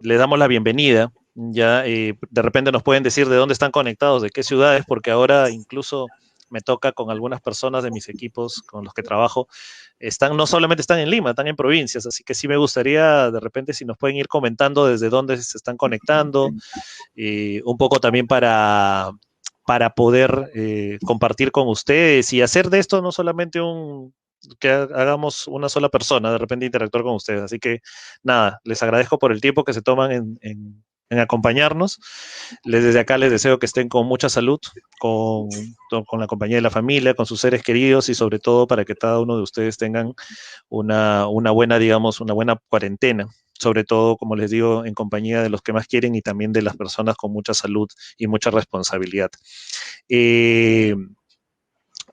les damos la bienvenida. Ya de repente nos pueden decir de dónde están conectados, de qué ciudades, porque ahora incluso me toca con algunas personas de mis equipos con los que trabajo, no solamente están en Lima, están en provincias, así que sí me gustaría de repente si nos pueden ir comentando desde dónde se están conectando, un poco también para poder compartir con ustedes y hacer de esto no solamente que hagamos una sola persona, de repente interactuar con ustedes. Así que nada, les agradezco por el tiempo que se toman en acompañarnos. Desde acá les deseo que estén con mucha salud, con la compañía de la familia, con sus seres queridos y sobre todo para que cada uno de ustedes tengan una buena, digamos, una buena cuarentena. Sobre todo, como les digo, en compañía de los que más quieren y también de las personas con mucha salud y mucha responsabilidad.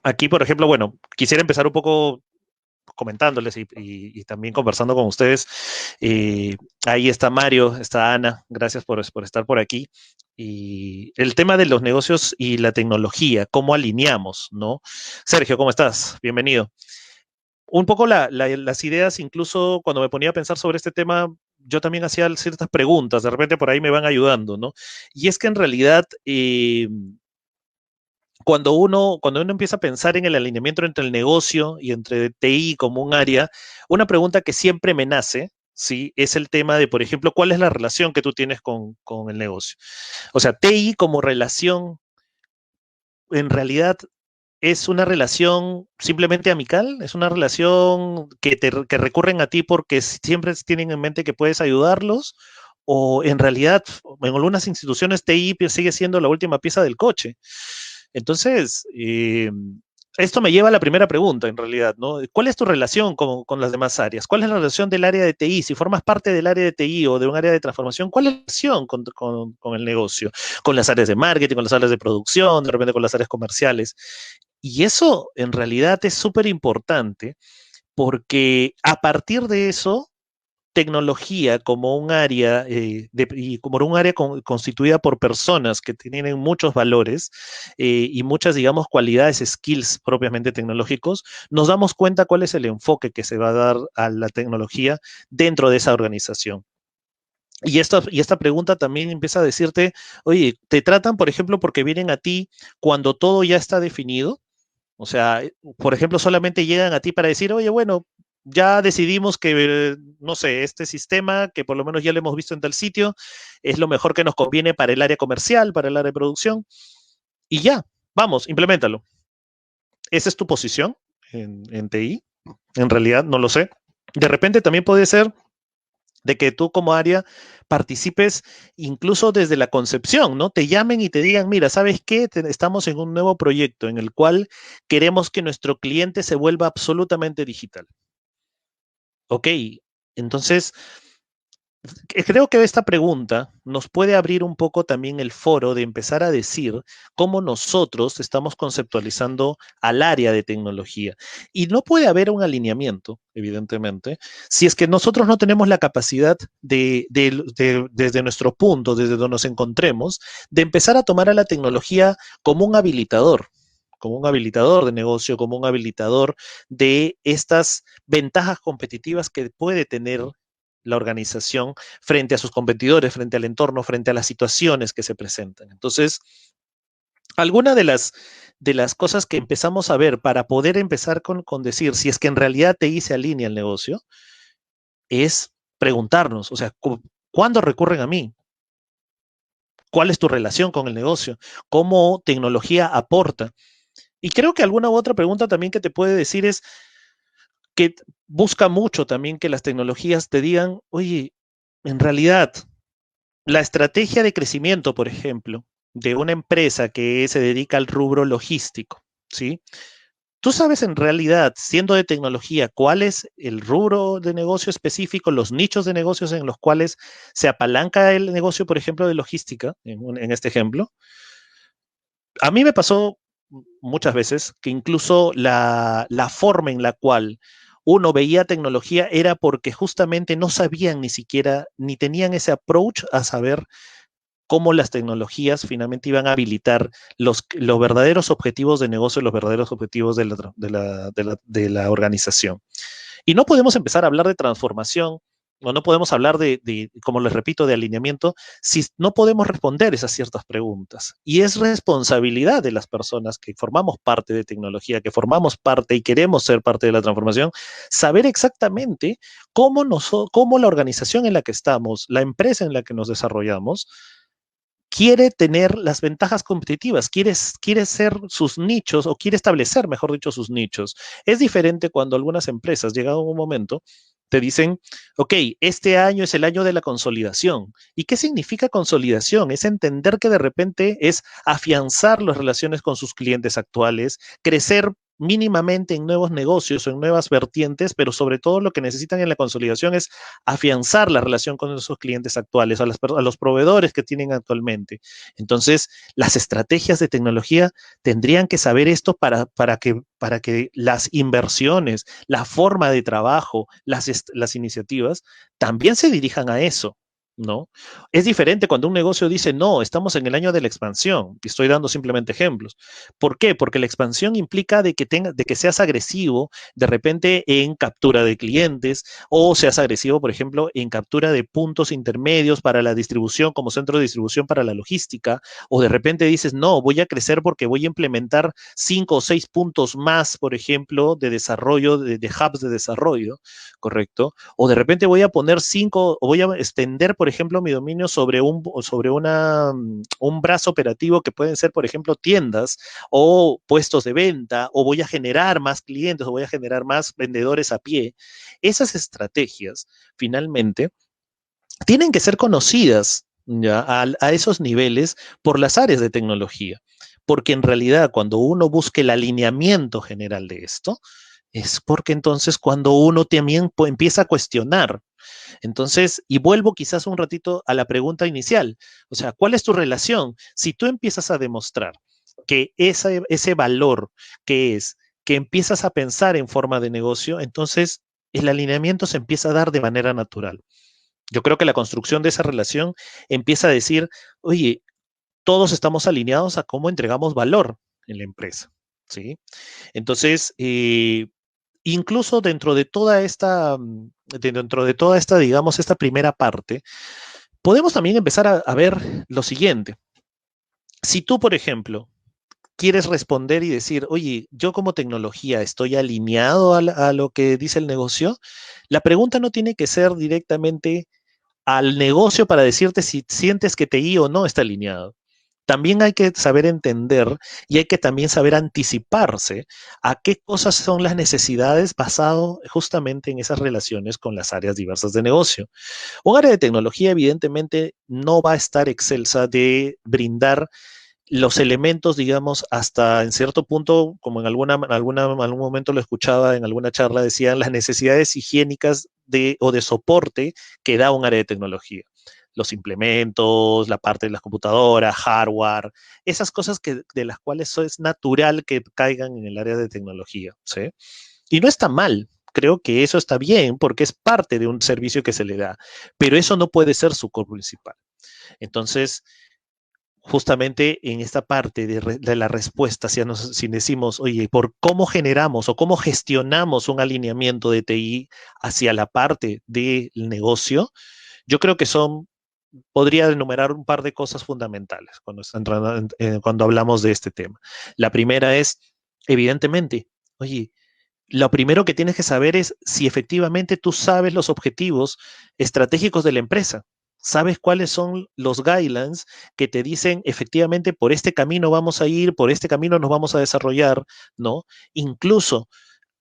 Aquí, por ejemplo, bueno, quisiera empezar un poco comentándoles y también conversando con ustedes. Ahí está Mario, está Ana, gracias por estar por aquí. Y el tema de los negocios y la tecnología, ¿cómo alineamos, no? Sergio, ¿cómo estás? Bienvenido. Un poco las ideas, incluso cuando me ponía a pensar sobre este tema, yo también hacía ciertas preguntas, de repente por ahí me van ayudando, ¿no? Y es que en realidad cuando uno empieza a pensar en el alineamiento entre el negocio y entre TI como un área, una pregunta que siempre me nace, ¿sí? Es el tema de, por ejemplo, ¿cuál es la relación que tú tienes con el negocio? O sea, TI como relación, en realidad, ¿es una relación simplemente amical? ¿Es una relación que recurren a ti porque siempre tienen en mente que puedes ayudarlos? ¿O en realidad, en algunas instituciones TI sigue siendo la última pieza del coche? Entonces, esto me lleva a la primera pregunta, en realidad, ¿no? ¿Cuál es tu relación con las demás áreas? ¿Cuál es la relación del área de TI? Si formas parte del área de TI o de un área de transformación, ¿cuál es la relación con el negocio? Con las áreas de marketing, con las áreas de producción, de repente con las áreas comerciales. Y eso, en realidad, es súper importante porque a partir de eso tecnología como un área y como un área constituida por personas que tienen muchos valores y muchas, digamos, cualidades, skills propiamente tecnológicos, nos damos cuenta cuál es el enfoque que se va a dar a la tecnología dentro de esa organización. Y esta pregunta también empieza a decirte, oye, ¿te tratan, por ejemplo, porque vienen a ti cuando todo ya está definido? O sea, por ejemplo, solamente llegan a ti para decir, oye, bueno, ya decidimos que, no sé, este sistema, que por lo menos ya lo hemos visto en tal sitio, es lo mejor que nos conviene para el área comercial, para el área de producción, y ya, vamos, implementalo. ¿Esa es tu posición en TI? En realidad, no lo sé. De repente también puede ser de que tú como área participes incluso desde la concepción, ¿no? Te llamen y te digan, mira, ¿sabes qué? Estamos en un nuevo proyecto en el cual queremos que nuestro cliente se vuelva absolutamente digital. Ok, entonces creo que esta pregunta nos puede abrir un poco también el foro de empezar a decir cómo nosotros estamos conceptualizando al área de tecnología. Y no puede haber un alineamiento, evidentemente, si es que nosotros no tenemos la capacidad desde nuestro punto, desde donde nos encontremos, de empezar a tomar a la tecnología como un habilitador de negocio, como un habilitador de estas ventajas competitivas que puede tener la organización frente a sus competidores, frente al entorno, frente a las situaciones que se presentan. Entonces, alguna de las cosas que empezamos a ver para poder empezar con decir si es que en realidad TI se alinea al negocio, es preguntarnos, o sea, ¿cuándo recurren a mí? ¿Cuál es tu relación con el negocio? ¿Cómo tecnología aporta? Y creo que alguna u otra pregunta también que te puede decir es que busca mucho también que las tecnologías te digan, oye, en realidad, la estrategia de crecimiento, por ejemplo, de una empresa que se dedica al rubro logístico, ¿sí? Tú sabes en realidad, siendo de tecnología, cuál es el rubro de negocio específico, los nichos de negocios en los cuales se apalanca el negocio, por ejemplo, de logística, en este ejemplo. A mí me pasó muchas veces que incluso la forma en la cual uno veía tecnología era porque justamente no sabían ni siquiera, ni tenían ese approach a saber cómo las tecnologías finalmente iban a habilitar los verdaderos objetivos de negocio, los verdaderos objetivos de la organización. Y no podemos empezar a hablar de transformación o no podemos hablar como les repito, de alineamiento, si no podemos responder esas ciertas preguntas. Y es responsabilidad de las personas que formamos parte de tecnología, que formamos parte y queremos ser parte de la transformación, saber exactamente cómo la organización en la que estamos, la empresa en la que nos desarrollamos, quiere tener las ventajas competitivas, quiere ser sus nichos o quiere establecer, mejor dicho, sus nichos. Es diferente cuando algunas empresas, llegado un momento, te dicen, ok, este año es el año de la consolidación. ¿Y qué significa consolidación? Es entender que de repente es afianzar las relaciones con sus clientes actuales, crecer mínimamente en nuevos negocios o en nuevas vertientes, pero sobre todo lo que necesitan en la consolidación es afianzar la relación con esos clientes actuales, a los proveedores que tienen actualmente. Entonces, las estrategias de tecnología tendrían que saber esto para que las inversiones, la forma de trabajo, las iniciativas, también se dirijan a eso. ¿No? Es diferente cuando un negocio dice, no, estamos en el año de la expansión. Y estoy dando simplemente ejemplos. ¿Por qué? Porque la expansión implica de que seas agresivo de repente en captura de clientes o seas agresivo, por ejemplo, en captura de puntos intermedios para la distribución como centro de distribución para la logística, o de repente dices, no, voy a crecer porque voy a implementar 5 o 6 puntos más, por ejemplo, de desarrollo, de hubs de desarrollo, ¿correcto? O de repente voy a poner 5, o voy a extender, por ejemplo, mi dominio un brazo operativo que pueden ser, por ejemplo, tiendas o puestos de venta, o voy a generar más clientes, o voy a generar más vendedores a pie. Esas estrategias, finalmente, tienen que ser conocidas ¿ya? A esos niveles por las áreas de tecnología, porque en realidad cuando uno busque el alineamiento general de esto, es porque entonces cuando uno también empieza a cuestionar. Entonces, y vuelvo quizás un ratito a la pregunta inicial, o sea, ¿cuál es tu relación? Si tú empiezas a demostrar que ese valor que es, que empiezas a pensar en forma de negocio, entonces el alineamiento se empieza a dar de manera natural. Yo creo que la construcción de esa relación empieza a decir, oye, todos estamos alineados a cómo entregamos valor en la empresa, ¿sí? Entonces, incluso dentro de toda esta, digamos, esta primera parte, podemos también empezar a ver lo siguiente. Si tú, por ejemplo, quieres responder y decir, oye, yo como tecnología estoy alineado a lo que dice el negocio, la pregunta no tiene que ser directamente al negocio para decirte si sientes que TI o no está alineado. También hay que saber entender y hay que también saber anticiparse a qué cosas son las necesidades basado justamente en esas relaciones con las áreas diversas de negocio. Un área de tecnología evidentemente no va a estar excelsa de brindar los elementos, digamos, hasta en cierto punto, como algún momento lo escuchaba en alguna charla, decían las necesidades higiénicas o de soporte que da un área de tecnología. Los implementos, la parte de las computadoras, hardware, esas cosas de las cuales es natural que caigan en el área de tecnología, ¿sí? Y no está mal, creo que eso está bien porque es parte de un servicio que se le da, pero eso no puede ser su core principal. Entonces, justamente en esta parte de la respuesta, si decimos, oye, por cómo generamos o cómo gestionamos un alineamiento de TI hacia la parte del negocio, yo creo que podría enumerar un par de cosas fundamentales cuando hablamos de este tema. La primera es, evidentemente, oye, lo primero que tienes que saber es si efectivamente tú sabes los objetivos estratégicos de la empresa. Sabes cuáles son los guidelines que te dicen efectivamente por este camino vamos a ir, por este camino nos vamos a desarrollar, ¿no? Incluso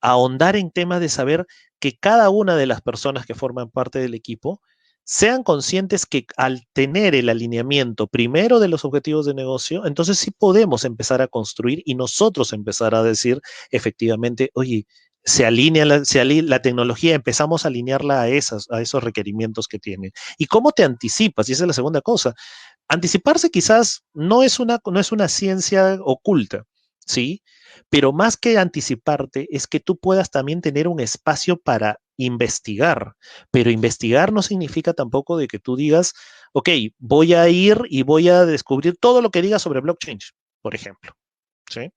ahondar en temas de saber que cada una de las personas que forman parte del equipo sean conscientes que al tener el alineamiento primero de los objetivos de negocio, entonces sí podemos empezar a construir y nosotros empezar a decir efectivamente, oye, la tecnología, empezamos a alinearla a esos requerimientos que tiene. ¿Y cómo te anticipas? Y esa es la segunda cosa. Anticiparse quizás no es una ciencia oculta, ¿sí? Pero más que anticiparte es que tú puedas también tener un espacio para investigar. Pero investigar no significa tampoco de que tú digas, ok, voy a ir y voy a descubrir todo lo que diga sobre blockchain, por ejemplo, ¿sí?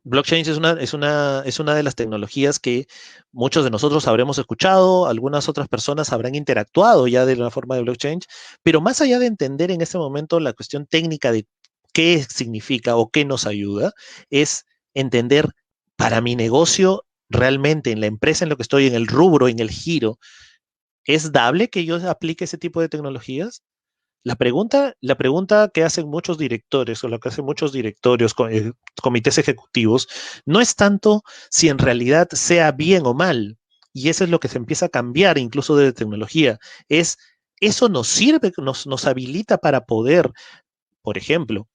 Blockchain es una de las tecnologías que muchos de nosotros habremos escuchado, algunas otras personas habrán interactuado ya de la forma de blockchain, pero más allá de entender en este momento la cuestión técnica de qué significa o qué nos ayuda, es entender para mi negocio realmente en la empresa en lo que estoy, en el rubro, en el giro, ¿es dable que yo aplique ese tipo de tecnologías? La pregunta que hacen muchos directores o lo que hacen muchos directorios, comités ejecutivos, no es tanto si en realidad sea bien o mal, y eso es lo que se empieza a cambiar incluso de tecnología, es eso nos sirve, nos habilita para poder, por ejemplo,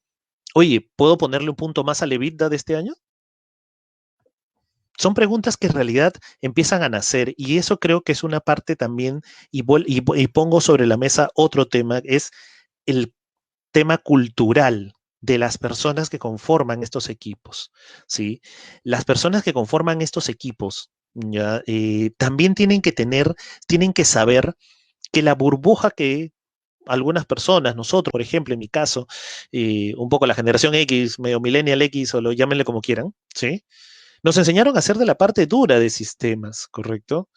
oye, ¿puedo ponerle un punto más al EBITDA de este año? Son preguntas que en realidad empiezan a nacer y eso creo que es una parte también, y pongo sobre la mesa otro tema, es el tema cultural de las personas que conforman estos equipos, ¿sí? Las personas que conforman estos equipos, ¿ya? También tienen que saber que la burbuja que algunas personas, nosotros, por ejemplo, en mi caso, un poco la generación X, medio millennial X, o lo llámenle como quieran, ¿sí? Nos enseñaron a hacer de la parte dura de sistemas, ¿correcto?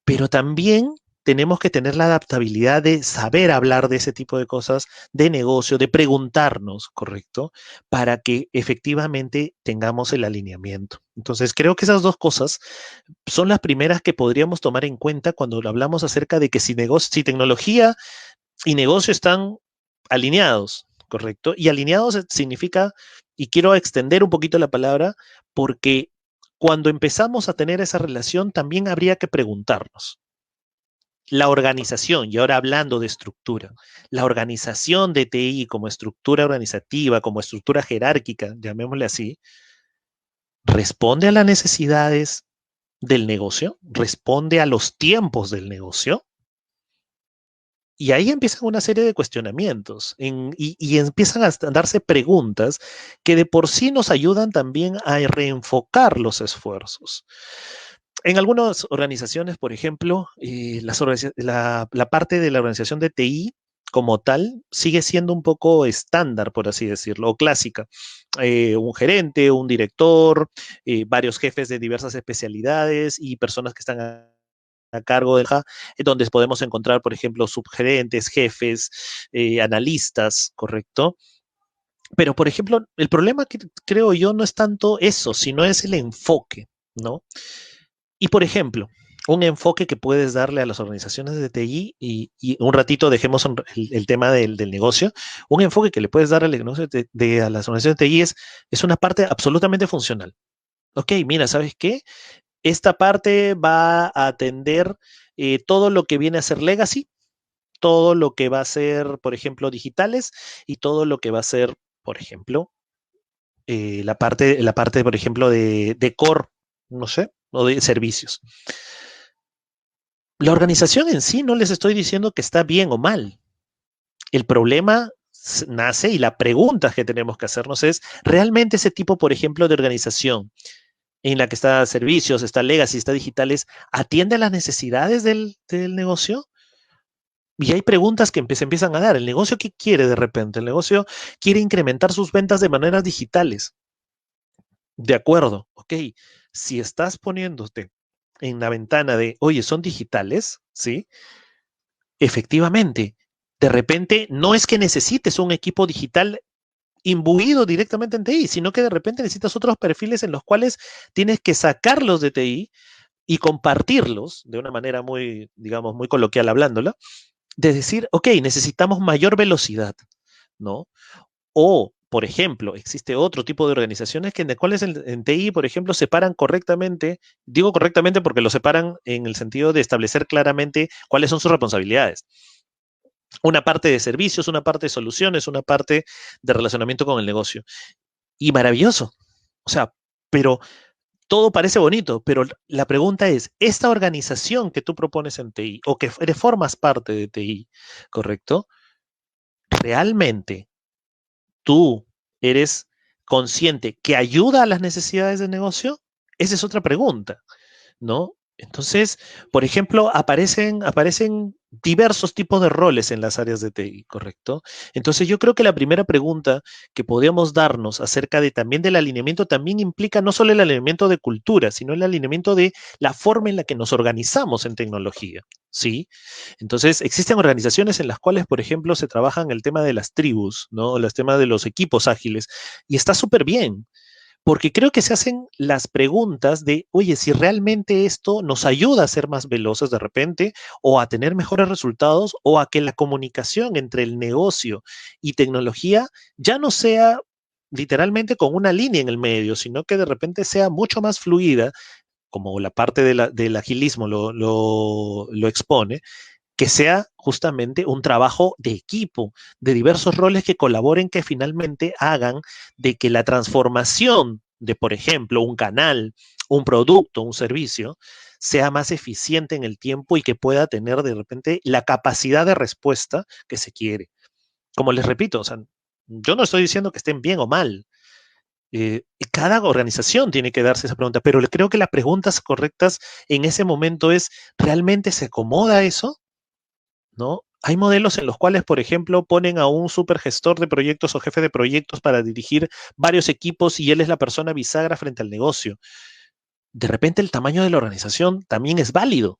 Pero también tenemos que tener la adaptabilidad de saber hablar de ese tipo de cosas, de negocio, de preguntarnos, ¿correcto? Para que efectivamente tengamos el alineamiento. Entonces, creo que esas dos cosas son las primeras que podríamos tomar en cuenta cuando hablamos acerca de que si tecnología y negocio están alineados, ¿correcto? Y alineados significa, y quiero extender un poquito la palabra, porque cuando empezamos a tener esa relación también habría que preguntarnos, la organización, y ahora hablando de estructura, la organización de TI como estructura organizativa, como estructura jerárquica, llamémosle así, responde a las necesidades del negocio, responde a los tiempos del negocio, y ahí empiezan una serie de cuestionamientos y empiezan a darse preguntas que de por sí nos ayudan también a reenfocar los esfuerzos. En algunas organizaciones, por ejemplo, la parte de la organización de TI como tal sigue siendo un poco estándar, por así decirlo, o clásica. Un gerente, un director, varios jefes de diversas especialidades y personas que están a cargo de donde podemos encontrar, por ejemplo, subgerentes, jefes, analistas, ¿correcto? Pero, por ejemplo, el problema que creo yo no es tanto eso, sino es el enfoque, ¿no? Y por ejemplo, un enfoque que puedes darle a las organizaciones de TI y un ratito dejemos el tema del negocio, un enfoque que le puedes dar al negocio a las organizaciones de TI es una parte absolutamente funcional. Ok, mira, ¿sabes qué? Esta parte va a atender todo lo que viene a ser legacy, todo lo que va a ser, por ejemplo, digitales y todo lo que va a ser, por ejemplo, la parte, por ejemplo, de core, no sé, o de servicios. La organización en sí no les estoy diciendo que está bien o mal. El problema nace y la pregunta que tenemos que hacernos es, ¿realmente ese tipo, por ejemplo, de organización en la que está servicios, está legacy, está digitales, atiende a las necesidades del negocio? Y hay preguntas que se empiezan a dar. ¿El negocio qué quiere de repente? El negocio quiere incrementar sus ventas de maneras digitales. De acuerdo, ok. Si estás poniéndote en la ventana de, oye, son digitales, ¿sí? Efectivamente, de repente no es que necesites un equipo digital imbuido directamente en TI, sino que de repente necesitas otros perfiles en los cuales tienes que sacarlos de TI y compartirlos de una manera muy, digamos, muy coloquial hablándola, de decir, ok, necesitamos mayor velocidad, ¿no? O, por ejemplo, existe otro tipo de organizaciones que en las cuales en TI, por ejemplo, separan correctamente, digo correctamente porque lo separan en el sentido de establecer claramente cuáles son sus responsabilidades. Una parte de servicios, una parte de soluciones, una parte de relacionamiento con el negocio. Y maravilloso. O sea, pero todo parece bonito, pero la pregunta es, ¿esta organización que tú propones en TI o que formas parte de TI, correcto? ¿Realmente tú eres consciente que ayuda a las necesidades del negocio? Esa es otra pregunta, ¿no? Entonces, por ejemplo, aparecen diversos tipos de roles en las áreas de TI, ¿correcto? Entonces, yo creo que la primera pregunta que podríamos darnos acerca de también del alineamiento también implica no solo el alineamiento de cultura, sino el alineamiento de la forma en la que nos organizamos en tecnología, ¿sí? Entonces, existen organizaciones en las cuales, por ejemplo, se trabaja en el tema de las tribus, ¿no? El tema de los equipos ágiles, y está súper bien porque creo que se hacen las preguntas de, oye, si realmente esto nos ayuda a ser más veloces de repente, o a tener mejores resultados, o a que la comunicación entre el negocio y tecnología ya no sea literalmente con una línea en el medio, sino que de repente sea mucho más fluida, como la parte del agilismo lo expone, que sea justamente un trabajo de equipo, de diversos roles que colaboren, que finalmente hagan de que la transformación de, por ejemplo, un canal, un producto, un servicio, sea más eficiente en el tiempo y que pueda tener de repente la capacidad de respuesta que se quiere. Como les repito, o sea, yo no estoy diciendo que estén bien o mal. Cada organización tiene que darse esa pregunta, pero creo que las preguntas correctas en ese momento es, ¿realmente se acomoda eso? ¿No? Hay modelos en los cuales, por ejemplo, ponen a un supergestor de proyectos o jefe de proyectos para dirigir varios equipos y él es la persona bisagra frente al negocio. De repente el tamaño de la organización también es válido,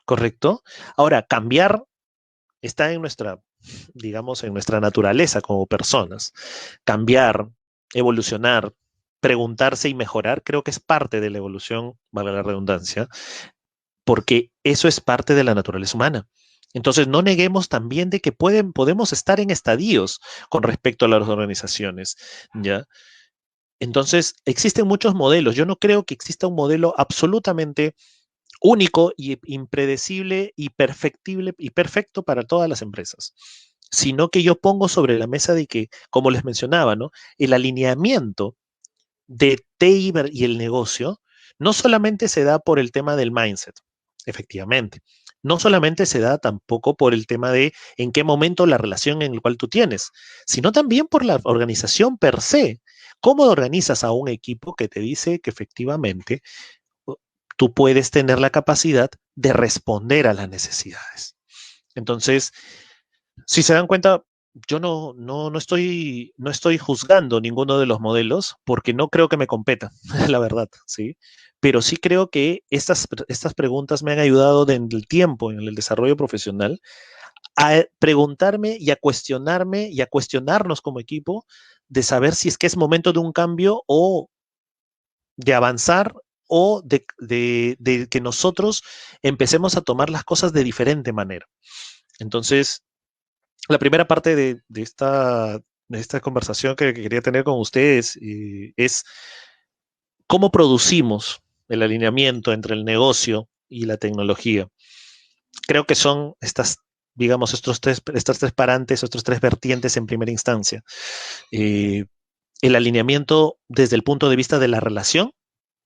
¿correcto? Ahora, cambiar está en nuestra, digamos, en nuestra naturaleza como personas. Cambiar, evolucionar, preguntarse y mejorar, creo que es parte de la evolución, valga la redundancia, porque eso es parte de la naturaleza humana. Entonces, no neguemos también de que podemos estar en estadios con respecto a las organizaciones, ¿ya? Entonces, existen muchos modelos. Yo no creo que exista un modelo absolutamente único y impredecible y perfectible y perfecto para todas las empresas, sino que yo pongo sobre la mesa de que, como les mencionaba, ¿no? El alineamiento de TI y el negocio no solamente se da por el tema del mindset, efectivamente. No solamente se da tampoco por el tema de en qué momento la relación en el cual tú tienes, sino también por la organización per se. ¿Cómo organizas a un equipo que te dice que efectivamente tú puedes tener la capacidad de responder a las necesidades? Entonces, si se dan cuenta, yo no estoy juzgando ninguno de los modelos porque no creo que me competa, la verdad, ¿sí? Pero sí creo que estas preguntas me han ayudado en el tiempo, en el desarrollo profesional, a preguntarme y a cuestionarme y a cuestionarnos como equipo de saber si es que es momento de un cambio o de avanzar o de que nosotros empecemos a tomar las cosas de diferente manera. Entonces, la primera parte de esta conversación que quería tener con ustedes es cómo producimos el alineamiento entre el negocio y la tecnología. Creo que son digamos, estas tres parantes, estos tres vertientes en primera instancia. Eh, el alineamiento desde el punto de vista de la relación,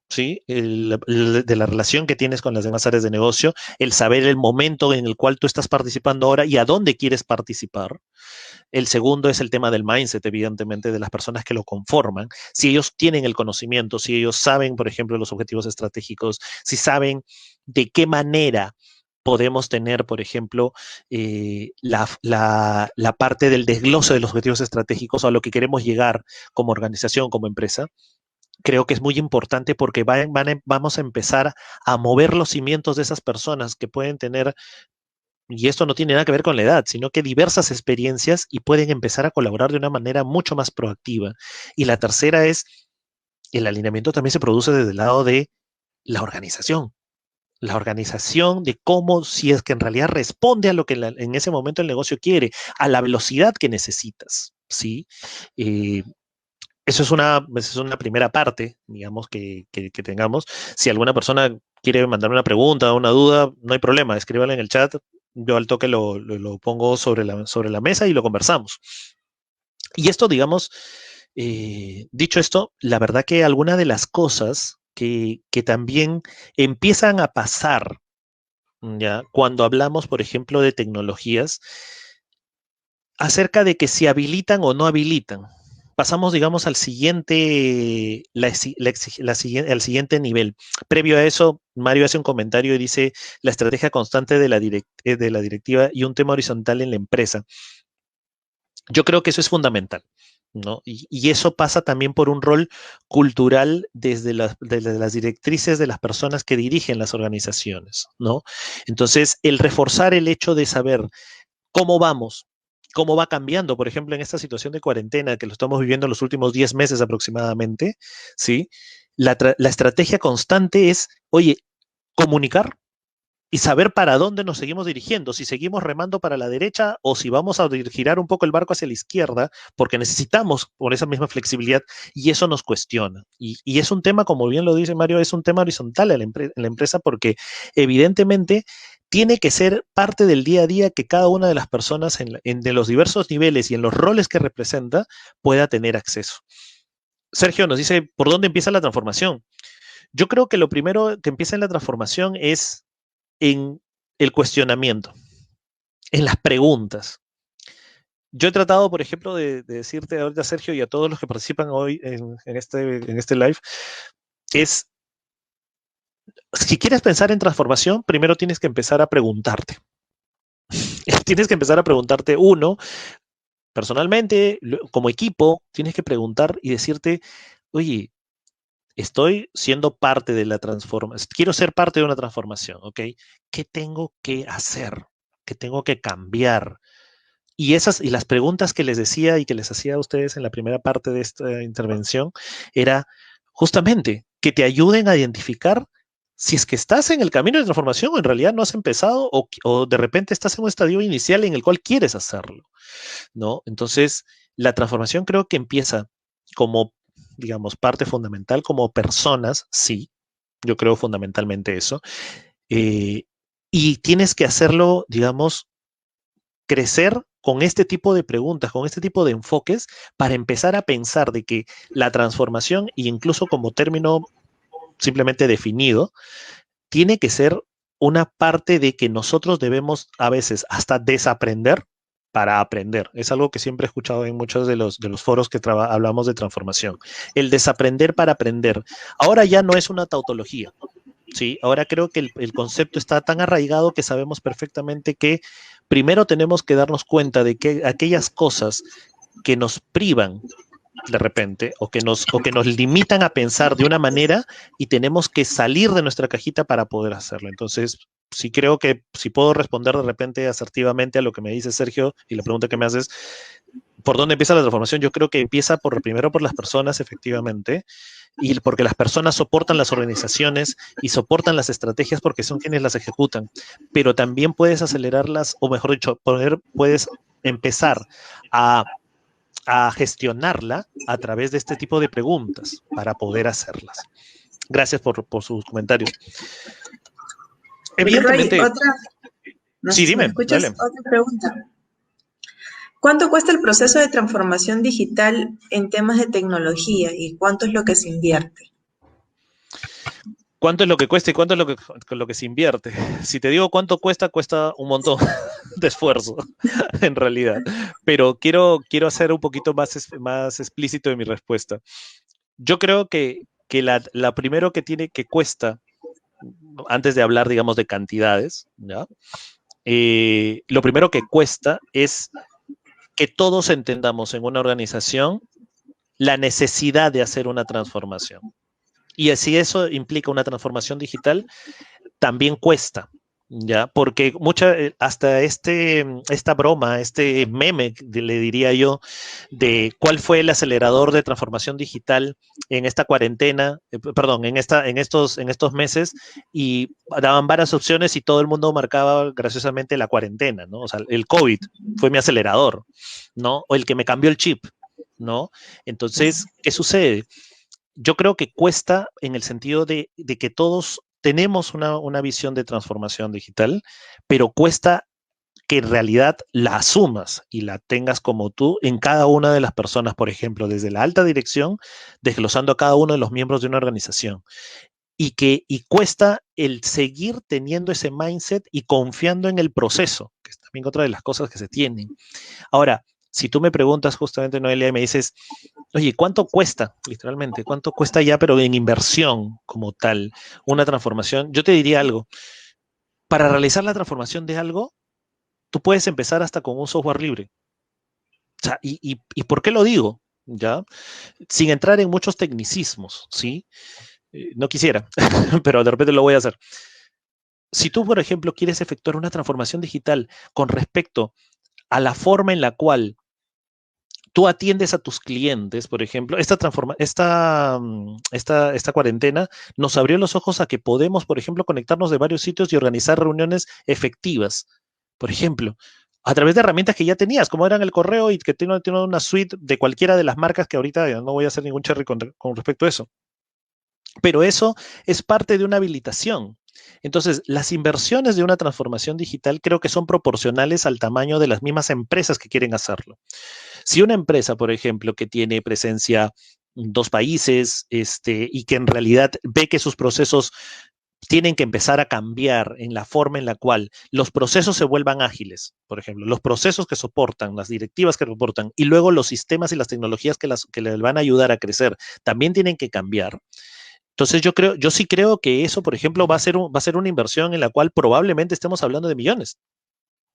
¿sí? De la relación que tienes con las demás áreas de negocio, el saber el momento en el cual tú estás participando ahora y a dónde quieres participar. El segundo es el tema del mindset, evidentemente, de las personas que lo conforman. Si ellos tienen el conocimiento, si ellos saben, por ejemplo, los objetivos estratégicos, si saben de qué manera podemos tener, por ejemplo, la parte del desglose de los objetivos estratégicos a lo que queremos llegar como organización, como empresa. Creo que es muy importante porque vamos a empezar a mover los cimientos de esas personas que pueden tener, y esto no tiene nada que ver con la edad, sino que diversas experiencias y pueden empezar a colaborar de una manera mucho más proactiva. Y la tercera es, el alineamiento también se produce desde el lado de la organización de cómo, si es que en realidad responde a lo que en ese momento el negocio quiere, a la velocidad que necesitas, ¿sí? Eh, esa es una primera parte, digamos, que tengamos. Si alguna persona quiere mandar una pregunta o una duda, no hay problema, escríbala en el chat. Yo al toque lo pongo sobre la mesa y lo conversamos. Y esto, digamos, dicho esto, la verdad que alguna de las cosas que también empiezan a pasar, ¿ya? Cuando hablamos, por ejemplo, de tecnologías, acerca de que si habilitan o no habilitan. pasamos, digamos, al siguiente, al siguiente nivel. Previo a eso, Mario hace un comentario y dice la estrategia constante de de la directiva y un tema horizontal en la empresa. Yo creo que eso es fundamental, ¿no? Y eso pasa también por un rol cultural desde las directrices de las personas que dirigen las organizaciones, ¿no? Entonces, el reforzar el hecho de saber cómo vamos, cómo va cambiando, por ejemplo, en esta situación de cuarentena que lo estamos viviendo en los últimos 10 meses aproximadamente, ¿sí? La estrategia constante es, oye, comunicar y saber para dónde nos seguimos dirigiendo, si seguimos remando para la derecha o si vamos a girar un poco el barco hacia la izquierda, porque necesitamos por esa misma flexibilidad y eso nos cuestiona. Y es un tema, como bien lo dice Mario, es un tema horizontal en la empresa porque evidentemente tiene que ser parte del día a día que cada una de las personas de los diversos niveles y en los roles que representa pueda tener acceso. Sergio nos dice, ¿por dónde empieza la transformación? Yo creo que lo primero que empieza en la transformación es en el cuestionamiento, en las preguntas. Yo he tratado, por ejemplo, de decirte ahorita, Sergio, y a todos los que participan hoy en este live, es, si quieres pensar en transformación, primero tienes que empezar a preguntarte. Tienes que empezar a preguntarte, uno, personalmente, como equipo, tienes que preguntar y decirte, oye, estoy siendo parte de la transformación, quiero ser parte de una transformación, ¿ok? ¿Qué tengo que hacer? ¿Qué tengo que cambiar? Y las preguntas que les decía y que les hacía a ustedes en la primera parte de esta intervención era justamente que te ayuden a identificar si es que estás en el camino de transformación o en realidad no has empezado o de repente estás en un estadio inicial en el cual quieres hacerlo, ¿no? Entonces, la transformación creo que empieza como, digamos, parte fundamental, como personas, sí, yo creo fundamentalmente eso, eh, y tienes que hacerlo, digamos, crecer con este tipo de preguntas, con este tipo de enfoques, para empezar a pensar de que la transformación, e incluso como término simplemente definido, tiene que ser una parte de que nosotros debemos a veces hasta desaprender para aprender. Es algo que siempre he escuchado en muchos de los foros que hablamos de transformación. El desaprender para aprender. Ahora ya no es una tautología. Sí, ahora creo que el concepto está tan arraigado que sabemos perfectamente que primero tenemos que darnos cuenta de que aquellas cosas que nos privan de repente o que nos limitan a pensar de una manera y tenemos que salir de nuestra cajita para poder hacerlo. Entonces, sí creo que si puedo responder de repente asertivamente a lo que me dice Sergio y la pregunta que me haces, ¿por dónde empieza la transformación? Yo creo que empieza primero por las personas, efectivamente, y porque las personas soportan las organizaciones y soportan las estrategias porque son quienes las ejecutan, pero también puedes acelerarlas, o mejor dicho, puedes empezar a, a gestionarla a través de este tipo de preguntas para poder hacerlas. Gracias por sus comentarios. Oye, Roy, Evidentemente. no Sí, sé si me dime, escuchas, dale. otra pregunta. ¿Cuánto cuesta el proceso de transformación digital en temas de tecnología y cuánto es lo que se invierte? ¿Cuánto es lo que cuesta y cuánto es lo que se invierte? Si te digo cuánto cuesta, cuesta un montón de esfuerzo, en realidad. Pero quiero hacer un poquito más explícito de mi respuesta. Yo creo que la primero que cuesta, antes de hablar, digamos, de cantidades, ¿ya? Lo primero que cuesta es que todos entendamos en una organización la necesidad de hacer una transformación. Y si eso implica una transformación digital, también cuesta, ¿ya? Porque hasta esta broma, este meme, le diría yo, de cuál fue el acelerador de transformación digital en esta cuarentena, perdón, en estos meses, y daban varias opciones y todo el mundo marcaba graciosamente la cuarentena, ¿no? O sea, el COVID fue mi acelerador, ¿no? O el que me cambió el chip, ¿no? Entonces, ¿qué sucede? Yo creo que cuesta en el sentido de que todos tenemos una visión de transformación digital, pero cuesta que en realidad la asumas y la tengas como tú en cada una de las personas, por ejemplo, desde la alta dirección, desglosando a cada uno de los miembros de una organización. Y cuesta el seguir teniendo ese mindset y confiando en el proceso, que es también otra de las cosas que se tienen. Ahora, si tú me preguntas justamente, Noelia, y me dices, oye, ¿cuánto cuesta, literalmente? ¿Cuánto cuesta ya, pero en inversión como tal, una transformación? Yo te diría algo. Para realizar la transformación de algo, tú puedes empezar hasta con un software libre. O sea, ¿y por qué lo digo? ¿Ya? Sin entrar en muchos tecnicismos, ¿sí? No quisiera, pero de repente lo voy a hacer. Si tú, por ejemplo, quieres efectuar una transformación digital con respecto a la forma en la cual tú atiendes a tus clientes, por ejemplo, esta cuarentena nos abrió los ojos a que podemos, por ejemplo, conectarnos de varios sitios y organizar reuniones efectivas. Por ejemplo, a través de herramientas que ya tenías, como eran el correo y que tiene una suite de cualquiera de las marcas que ahorita no voy a hacer ningún cherry con respecto a eso. Pero eso es parte de una habilitación. Entonces, las inversiones de una transformación digital creo que son proporcionales al tamaño de las mismas empresas que quieren hacerlo. Si una empresa, por ejemplo, que tiene presencia en 2 países, y que en realidad ve que sus procesos tienen que empezar a cambiar en la forma en la cual los procesos se vuelvan ágiles, por ejemplo, los procesos que soportan, las directivas que soportan, y luego los sistemas y las tecnologías que le van a ayudar a crecer, también tienen que cambiar. Entonces yo sí creo que eso, por ejemplo, va a ser una inversión en la cual probablemente estemos hablando de millones,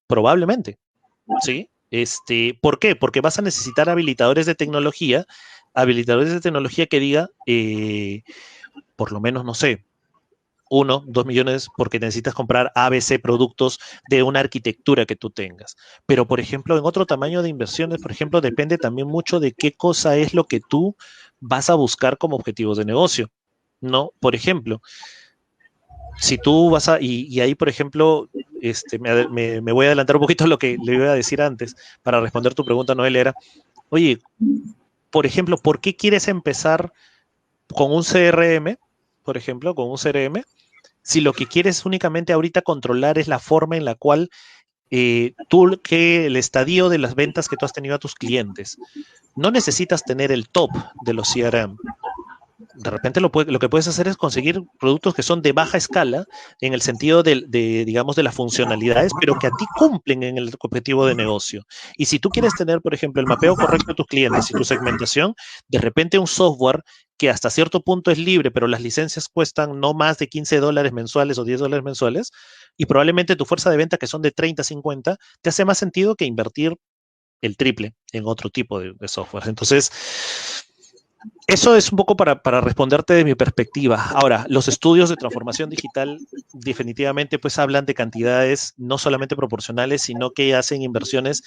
probablemente. ¿Sí? ¿Por qué? Porque vas a necesitar habilitadores de tecnología que diga, por lo menos, no sé, 1, 2 millones, porque necesitas comprar ABC productos de una arquitectura que tú tengas. Pero, por ejemplo, en otro tamaño de inversiones, por ejemplo, depende también mucho de qué cosa es lo que tú vas a buscar como objetivos de negocio. ¿No? Por ejemplo, si tú vas y ahí, por ejemplo, me voy a adelantar un poquito a lo que le iba a decir antes para responder tu pregunta, Noel, era, oye, por ejemplo, ¿por qué quieres empezar con un CRM, por ejemplo, con un CRM, si lo que quieres únicamente ahorita controlar es la forma en la cual el estadio de las ventas que tú has tenido a tus clientes? No necesitas tener el top de los CRM. De repente lo que puedes hacer es conseguir productos que son de baja escala en el sentido digamos, de las funcionalidades, pero que a ti cumplen en el objetivo de negocio. Y si tú quieres tener, por ejemplo, el mapeo correcto de tus clientes y tu segmentación, de repente un software que hasta cierto punto es libre, pero las licencias cuestan no más de $15 mensuales o $10 mensuales, y probablemente tu fuerza de venta, que son de 30, 50, te hace más sentido que invertir el triple en otro tipo de software. Entonces, eso es un poco para responderte de mi perspectiva. Ahora, los estudios de transformación digital definitivamente pues hablan de cantidades no solamente proporcionales, sino que hacen inversiones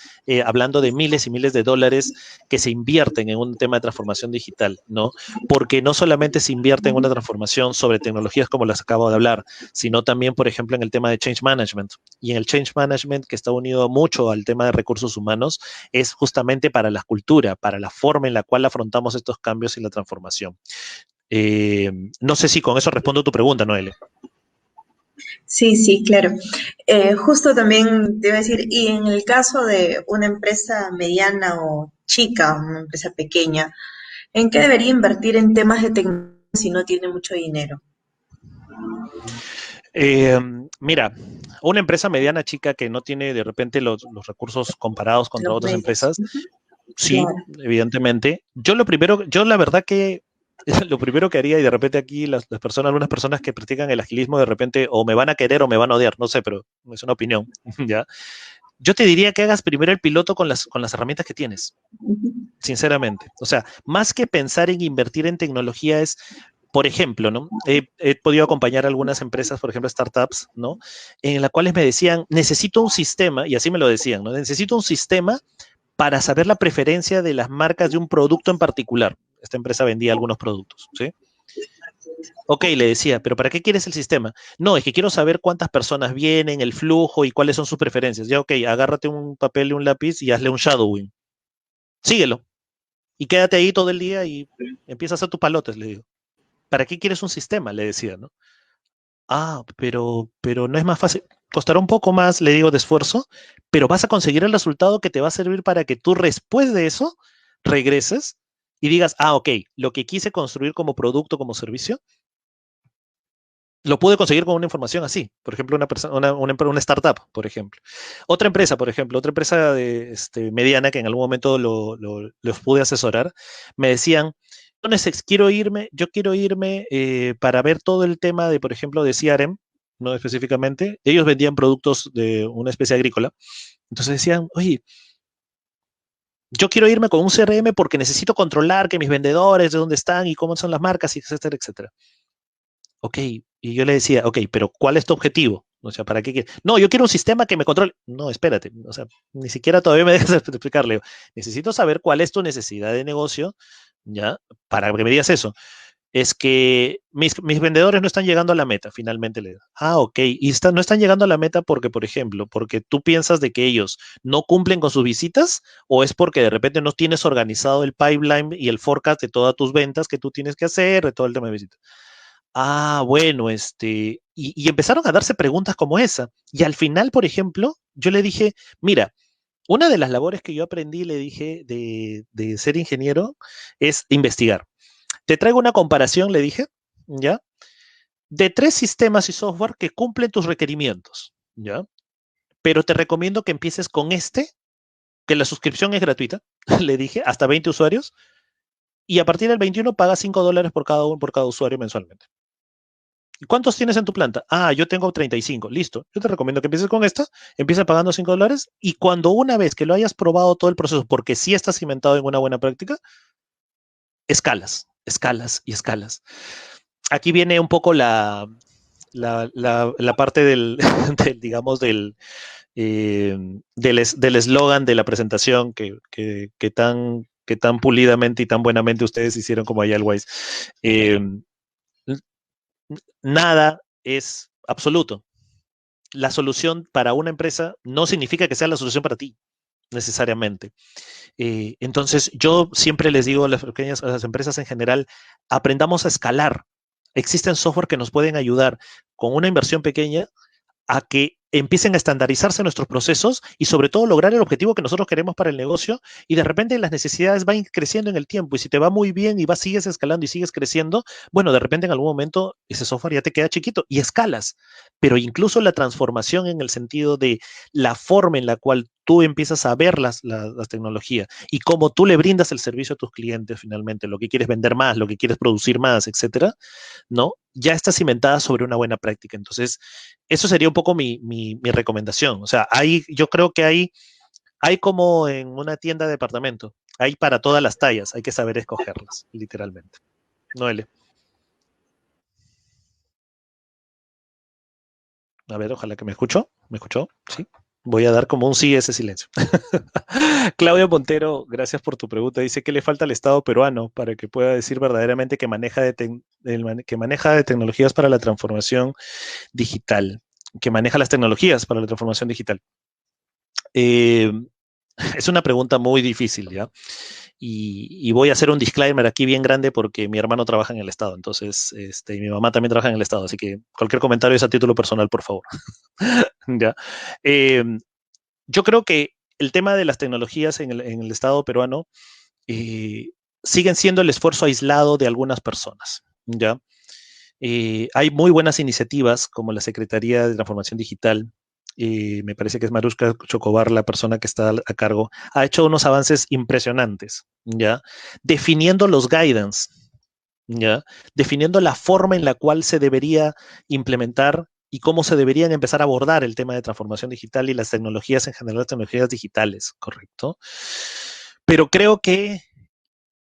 hablando de miles y miles de dólares que se invierten en un tema de transformación digital, ¿no? Porque no solamente se invierte en una transformación sobre tecnologías como las acabo de hablar, sino también, por ejemplo, en el tema de change management. Y en el change management, que está unido mucho al tema de recursos humanos, es justamente para la cultura, para la forma en la cual afrontamos estos cambios y la transformación. No sé si con eso respondo tu pregunta, Noelia. Sí, sí, claro. Justo también te iba a decir, y en el caso de una empresa mediana o chica, una empresa pequeña, ¿en qué debería invertir en temas de tecnología si no tiene mucho dinero? Mira, una empresa mediana chica que no tiene de repente los recursos comparados contra Los otras medios. empresas, sí, Claro. evidentemente. Yo la verdad que lo primero que haría, y de repente aquí algunas personas que practican el agilismo, de repente o me van a querer o me van a odiar, no sé, pero es una opinión, ¿ya? Yo te diría que hagas primero el piloto con las herramientas que tienes, sinceramente. O sea, más que pensar en invertir en tecnología es, por ejemplo, ¿no? He podido acompañar a algunas empresas, por ejemplo, startups, ¿no? En las cuales me decían, necesito un sistema, y así me lo decían, ¿no? Necesito un sistema para saber la preferencia de las marcas de un producto en particular. Esta empresa vendía algunos productos, ¿sí? Ok, le decía, pero ¿para qué quieres el sistema? No, es que quiero saber cuántas personas vienen, el flujo y cuáles son sus preferencias. Ya, ok, agárrate un papel y un lápiz y hazle un shadowing. Síguelo. Y quédate ahí todo el día y empieza a hacer tus palotes, le digo. ¿Para qué quieres un sistema? Le decía, ¿no? Ah, pero no es más fácil. Costará un poco más, le digo, de esfuerzo, pero vas a conseguir el resultado que te va a servir para que tú después de eso regreses y digas, ah, ok, lo que quise construir como producto, como servicio, Lo pude conseguir con una información así, por ejemplo, una startup, por ejemplo. Otra empresa, por ejemplo, otra empresa mediana que en algún momento los pude asesorar, me decían, yo quiero irme para ver todo el tema de, por ejemplo, de CRM, no específicamente. Ellos vendían productos de una especie agrícola. Entonces decían, oye, yo quiero irme con un CRM porque necesito controlar que mis vendedores, de dónde están y cómo son las marcas, etcétera, etcétera. Ok, y yo le decía, ok, pero ¿cuál es tu objetivo? O sea, ¿para qué quieres? No, yo quiero un sistema que me controle. No, espérate, o sea, ni siquiera todavía me dejas explicarle. Necesito saber cuál es tu necesidad de negocio, ¿ya? Para que me digas eso. Es que mis vendedores no están llegando a la meta, finalmente le digo. Ah, ok, y no están llegando a la meta porque, por ejemplo, porque tú piensas de que ellos no cumplen con sus visitas o es porque de repente no tienes organizado el pipeline y el forecast de todas tus ventas que tú tienes que hacer, de todo el tema de visitas. Ah, bueno, y empezaron a darse preguntas como esa. Y al final, por ejemplo, yo le dije, mira, una de las labores que yo aprendí, le dije, de ser ingeniero, es investigar. Te traigo una comparación, le dije, ¿ya? De 3 sistemas y software que cumplen tus requerimientos, ¿ya? Pero te recomiendo que empieces con que la suscripción es gratuita, le dije, hasta 20 usuarios, y a partir del 21 pagas $5 por cada usuario mensualmente. ¿Cuántos tienes en tu planta? Ah, yo tengo 35. Listo. Yo te recomiendo que empieces con esta, empieza pagando $5 y cuando una vez que lo hayas probado todo el proceso, porque sí está cimentado en una buena práctica, escalas, escalas y escalas. Aquí viene un poco la parte digamos, del eslogan de la presentación que tan pulidamente y tan buenamente ustedes hicieron como allá el Wise. Eh, Nada es absoluto. La solución para una empresa no significa que sea la solución para ti, necesariamente. Entonces, yo siempre les digo a las empresas en general, aprendamos a escalar. Existen software que nos pueden ayudar con una inversión pequeña a que empiecen a estandarizarse nuestros procesos y sobre todo lograr el objetivo que nosotros queremos para el negocio y de repente las necesidades van creciendo en el tiempo y si te va muy bien y sigues escalando y sigues creciendo, bueno, de repente en algún momento ese software ya te queda chiquito y escalas, pero incluso la transformación en el sentido de la forma en la cual tú empiezas a ver las tecnologías y cómo tú le brindas el servicio a tus clientes finalmente, lo que quieres vender más, lo que quieres producir más, etcétera, ¿no? Ya está cimentada sobre una buena práctica. Entonces, eso sería un poco mi recomendación. O sea, yo creo que hay como en una tienda de departamento, hay para todas las tallas, hay que saber escogerlas, literalmente. Noele. A ver, ojalá que me escuchó. ¿Me escuchó? Sí. Voy a dar como un sí a ese silencio. Claudia Montero, gracias por tu pregunta. Dice, ¿qué le falta al Estado peruano para que pueda decir verdaderamente que que maneja de tecnologías para la transformación digital? Que maneja las tecnologías para la transformación digital. Eh, es una pregunta muy difícil, ¿ya? Y voy a hacer un disclaimer aquí bien grande porque mi hermano trabaja en el Estado, entonces, y mi mamá también trabaja en el Estado, así que cualquier comentario es a título personal, por favor. ¿Ya? Eh, yo creo que el tema de las tecnologías en el Estado peruano eh, siguen siendo el esfuerzo aislado de algunas personas, ¿ya? Hay muy buenas iniciativas como la Secretaría de Transformación Digital. Me parece que es Marushka Chocobar la persona que está a cargo. Ha hecho unos avances impresionantes, ¿ya? Definiendo los guidance, ¿ya? Definiendo la forma en la cual se debería implementar y cómo se deberían empezar a abordar el tema de transformación digital y las tecnologías en general, las tecnologías digitales, ¿correcto? Pero creo que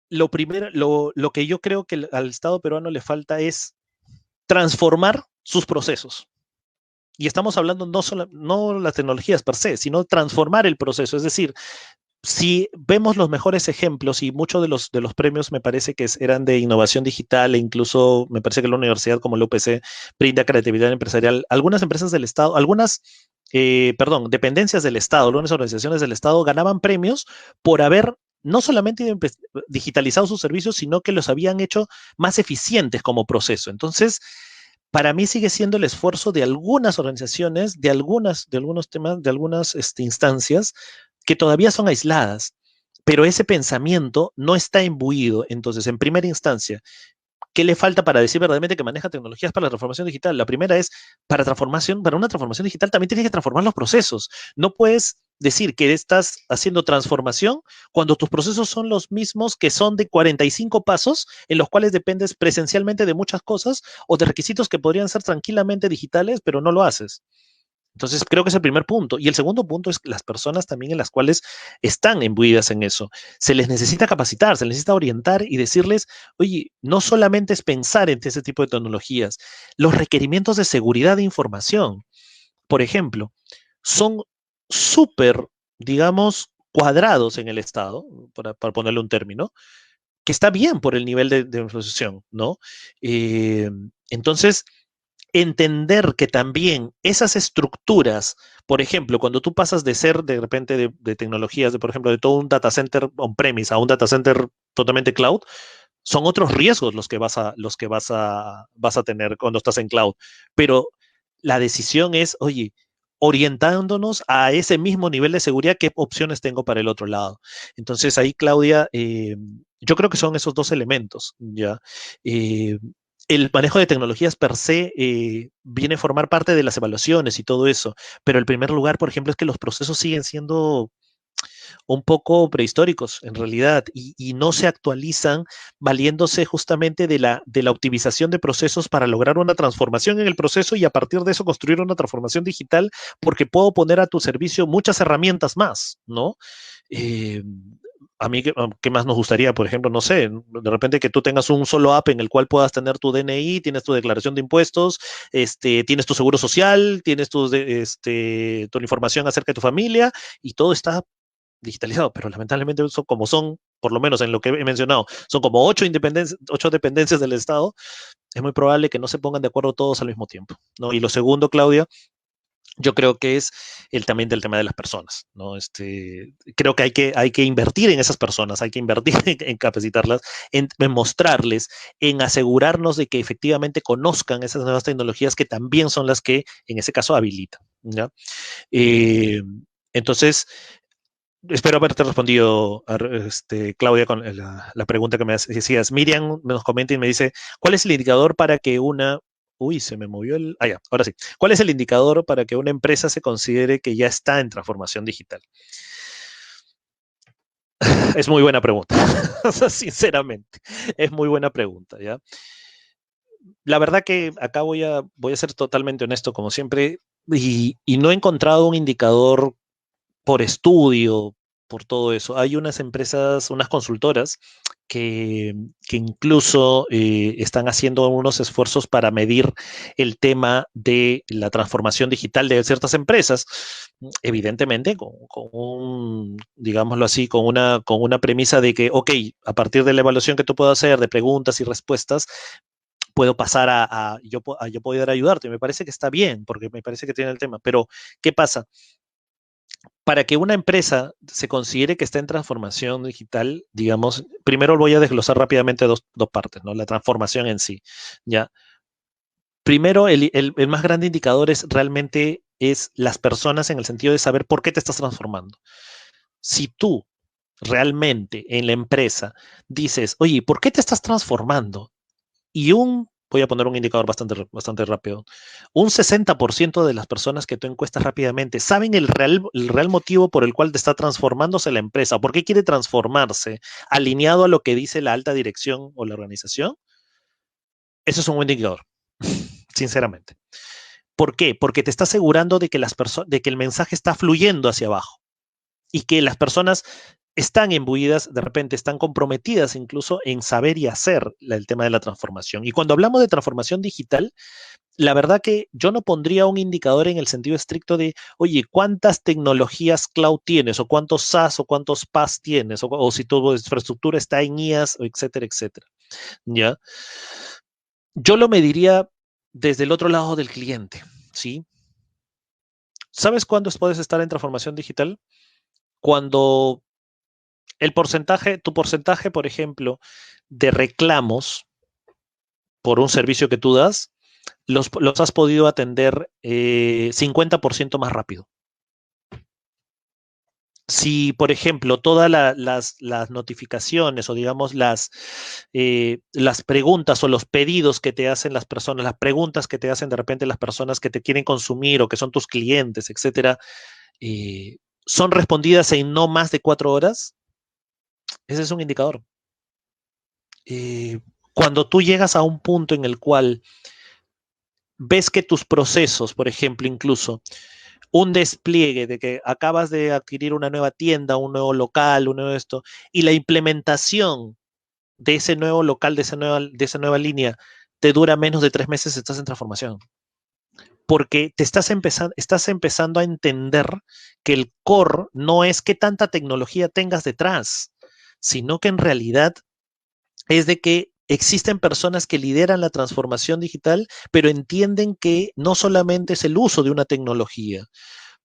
lo que yo creo que al Estado peruano le falta es transformar sus procesos. Y estamos hablando no las tecnologías per se, sino transformar el proceso. Es decir, si vemos los mejores ejemplos y muchos de los premios me parece que eran de innovación digital e incluso me parece que la universidad como la UPC brinda creatividad empresarial, algunas empresas del Estado, dependencias del Estado, algunas organizaciones del Estado ganaban premios por haber no solamente digitalizado sus servicios, sino que los habían hecho más eficientes como proceso. Entonces, para mí sigue siendo el esfuerzo de algunas organizaciones, de algunos temas, de algunas instancias que todavía son aisladas, pero ese pensamiento no está imbuido. Entonces, en primera instancia, ¿qué le falta para decir verdaderamente que maneja tecnologías para la transformación digital? La primera es, para una transformación digital también tienes que transformar los procesos. No puedes decir que estás haciendo transformación cuando tus procesos son los mismos que son de 45 pasos en los cuales dependes presencialmente de muchas cosas o de requisitos que podrían ser tranquilamente digitales, pero no lo haces. Entonces, creo que es el primer punto. Y el segundo punto es las personas también en las cuales están imbuidas en eso. Se les necesita capacitar, se les necesita orientar y decirles, oye, no solamente es pensar en ese tipo de tecnologías, los requerimientos de seguridad de información, por ejemplo, son súper, digamos, cuadrados en el Estado, para ponerle un término, que está bien por el nivel de inflación, ¿no? Eh, entonces, entender que también esas estructuras, por ejemplo, cuando tú pasas de ser de repente de tecnologías, por ejemplo, de todo un data center on-premise a un data center totalmente cloud, son otros riesgos los que vas a tener cuando estás en cloud. Pero la decisión es, oye, orientándonos a ese mismo nivel de seguridad, ¿qué opciones tengo para el otro lado? Entonces ahí, Claudia, yo creo que son esos dos elementos, ¿ya? Eh, el manejo de tecnologías per se viene a formar parte de las evaluaciones y todo eso, pero el primer lugar, por ejemplo, es que los procesos siguen siendo un poco prehistóricos en realidad y no se actualizan valiéndose justamente de la optimización de procesos para lograr una transformación en el proceso y a partir de eso construir una transformación digital porque puedo poner a tu servicio muchas herramientas más, ¿no? Eh, a mí, ¿qué más nos gustaría? Por ejemplo, no sé, de repente que tú tengas un solo app en el cual puedas tener tu DNI, tienes tu declaración de impuestos, tienes tu seguro social, tienes tu información acerca de tu familia y todo está digitalizado, pero lamentablemente son como son, por lo menos en lo que he mencionado, son como 8 dependencias del Estado, es muy probable que no se pongan de acuerdo todos al mismo tiempo, ¿no? Y lo segundo, Claudia, yo creo que es también del tema de las personas, ¿no? Creo que hay que invertir en esas personas, hay que invertir en capacitarlas, en mostrarles, en asegurarnos de que efectivamente conozcan esas nuevas tecnologías que también son las que en ese caso habilitan, ¿ya? Eh, entonces, espero haberte respondido, Claudia, con la pregunta que me decías. Miriam nos comenta y me dice, ¿cuál es el indicador para que una... Uy, se me movió el... Ah, ya, ahora sí. ¿Cuál es el indicador para que una empresa se considere que ya está en transformación digital? Es muy buena pregunta, sinceramente. Es muy buena pregunta, ¿ya? La verdad que acá voy a ser totalmente honesto, como siempre, y no he encontrado un indicador por estudio, por todo eso. Hay unas empresas, unas consultoras que incluso están haciendo unos esfuerzos para medir el tema de la transformación digital de ciertas empresas, evidentemente digámoslo así, con una premisa de que, ok, a partir de la evaluación que tú puedas hacer de preguntas y respuestas, puedo pasar a yo poder ayudarte. Me parece que está bien, porque me parece que tiene el tema. Pero, ¿qué pasa? Para que una empresa se considere que está en transformación digital, digamos, primero voy a desglosar rápidamente dos partes, ¿no? La transformación en sí, ¿ya? Primero, el más grande indicador realmente es las personas en el sentido de saber por qué te estás transformando. Si tú realmente en la empresa dices, oye, ¿por qué te estás transformando? Y voy a poner un indicador bastante rápido, un 60% de las personas que tú encuestas rápidamente saben el real motivo por el cual te está transformándose la empresa, por qué quiere transformarse, alineado a lo que dice la alta dirección o la organización. Eso es un buen indicador, sinceramente. ¿Por qué? Porque te está asegurando de que el mensaje está fluyendo hacia abajo y que las personas están imbuidas, de repente están comprometidas incluso en saber y hacer el tema de la transformación. Y cuando hablamos de transformación digital, la verdad que yo no pondría un indicador en el sentido estricto de, oye, ¿cuántas tecnologías cloud tienes? ¿O cuántos SaaS o cuántos PaaS tienes? O si tu infraestructura está en IaaS, etcétera, etcétera. ¿Ya? Yo lo mediría desde el otro lado del cliente, ¿sí? ¿Sabes cuándo puedes estar en transformación digital? Cuando tu porcentaje, por ejemplo, de reclamos por un servicio que tú das, los has podido atender 50% más rápido. Si, por ejemplo, todas las notificaciones o digamos las preguntas o los pedidos que te hacen las personas, las preguntas que te hacen de repente las personas que te quieren consumir o que son tus clientes, etcétera, eh, son respondidas en no más de 4 horas, ese es un indicador. Cuando tú llegas a un punto en el cual ves que tus procesos, por ejemplo, incluso un despliegue de que acabas de adquirir una nueva tienda, un nuevo local, un nuevo esto, y la implementación de ese nuevo local, de esa nueva línea, te dura menos de 3 meses, estás en transformación. Porque estás empezando a entender que el core no es qué tanta tecnología tengas detrás, sino que en realidad es de que existen personas que lideran la transformación digital, pero entienden que no solamente es el uso de una tecnología,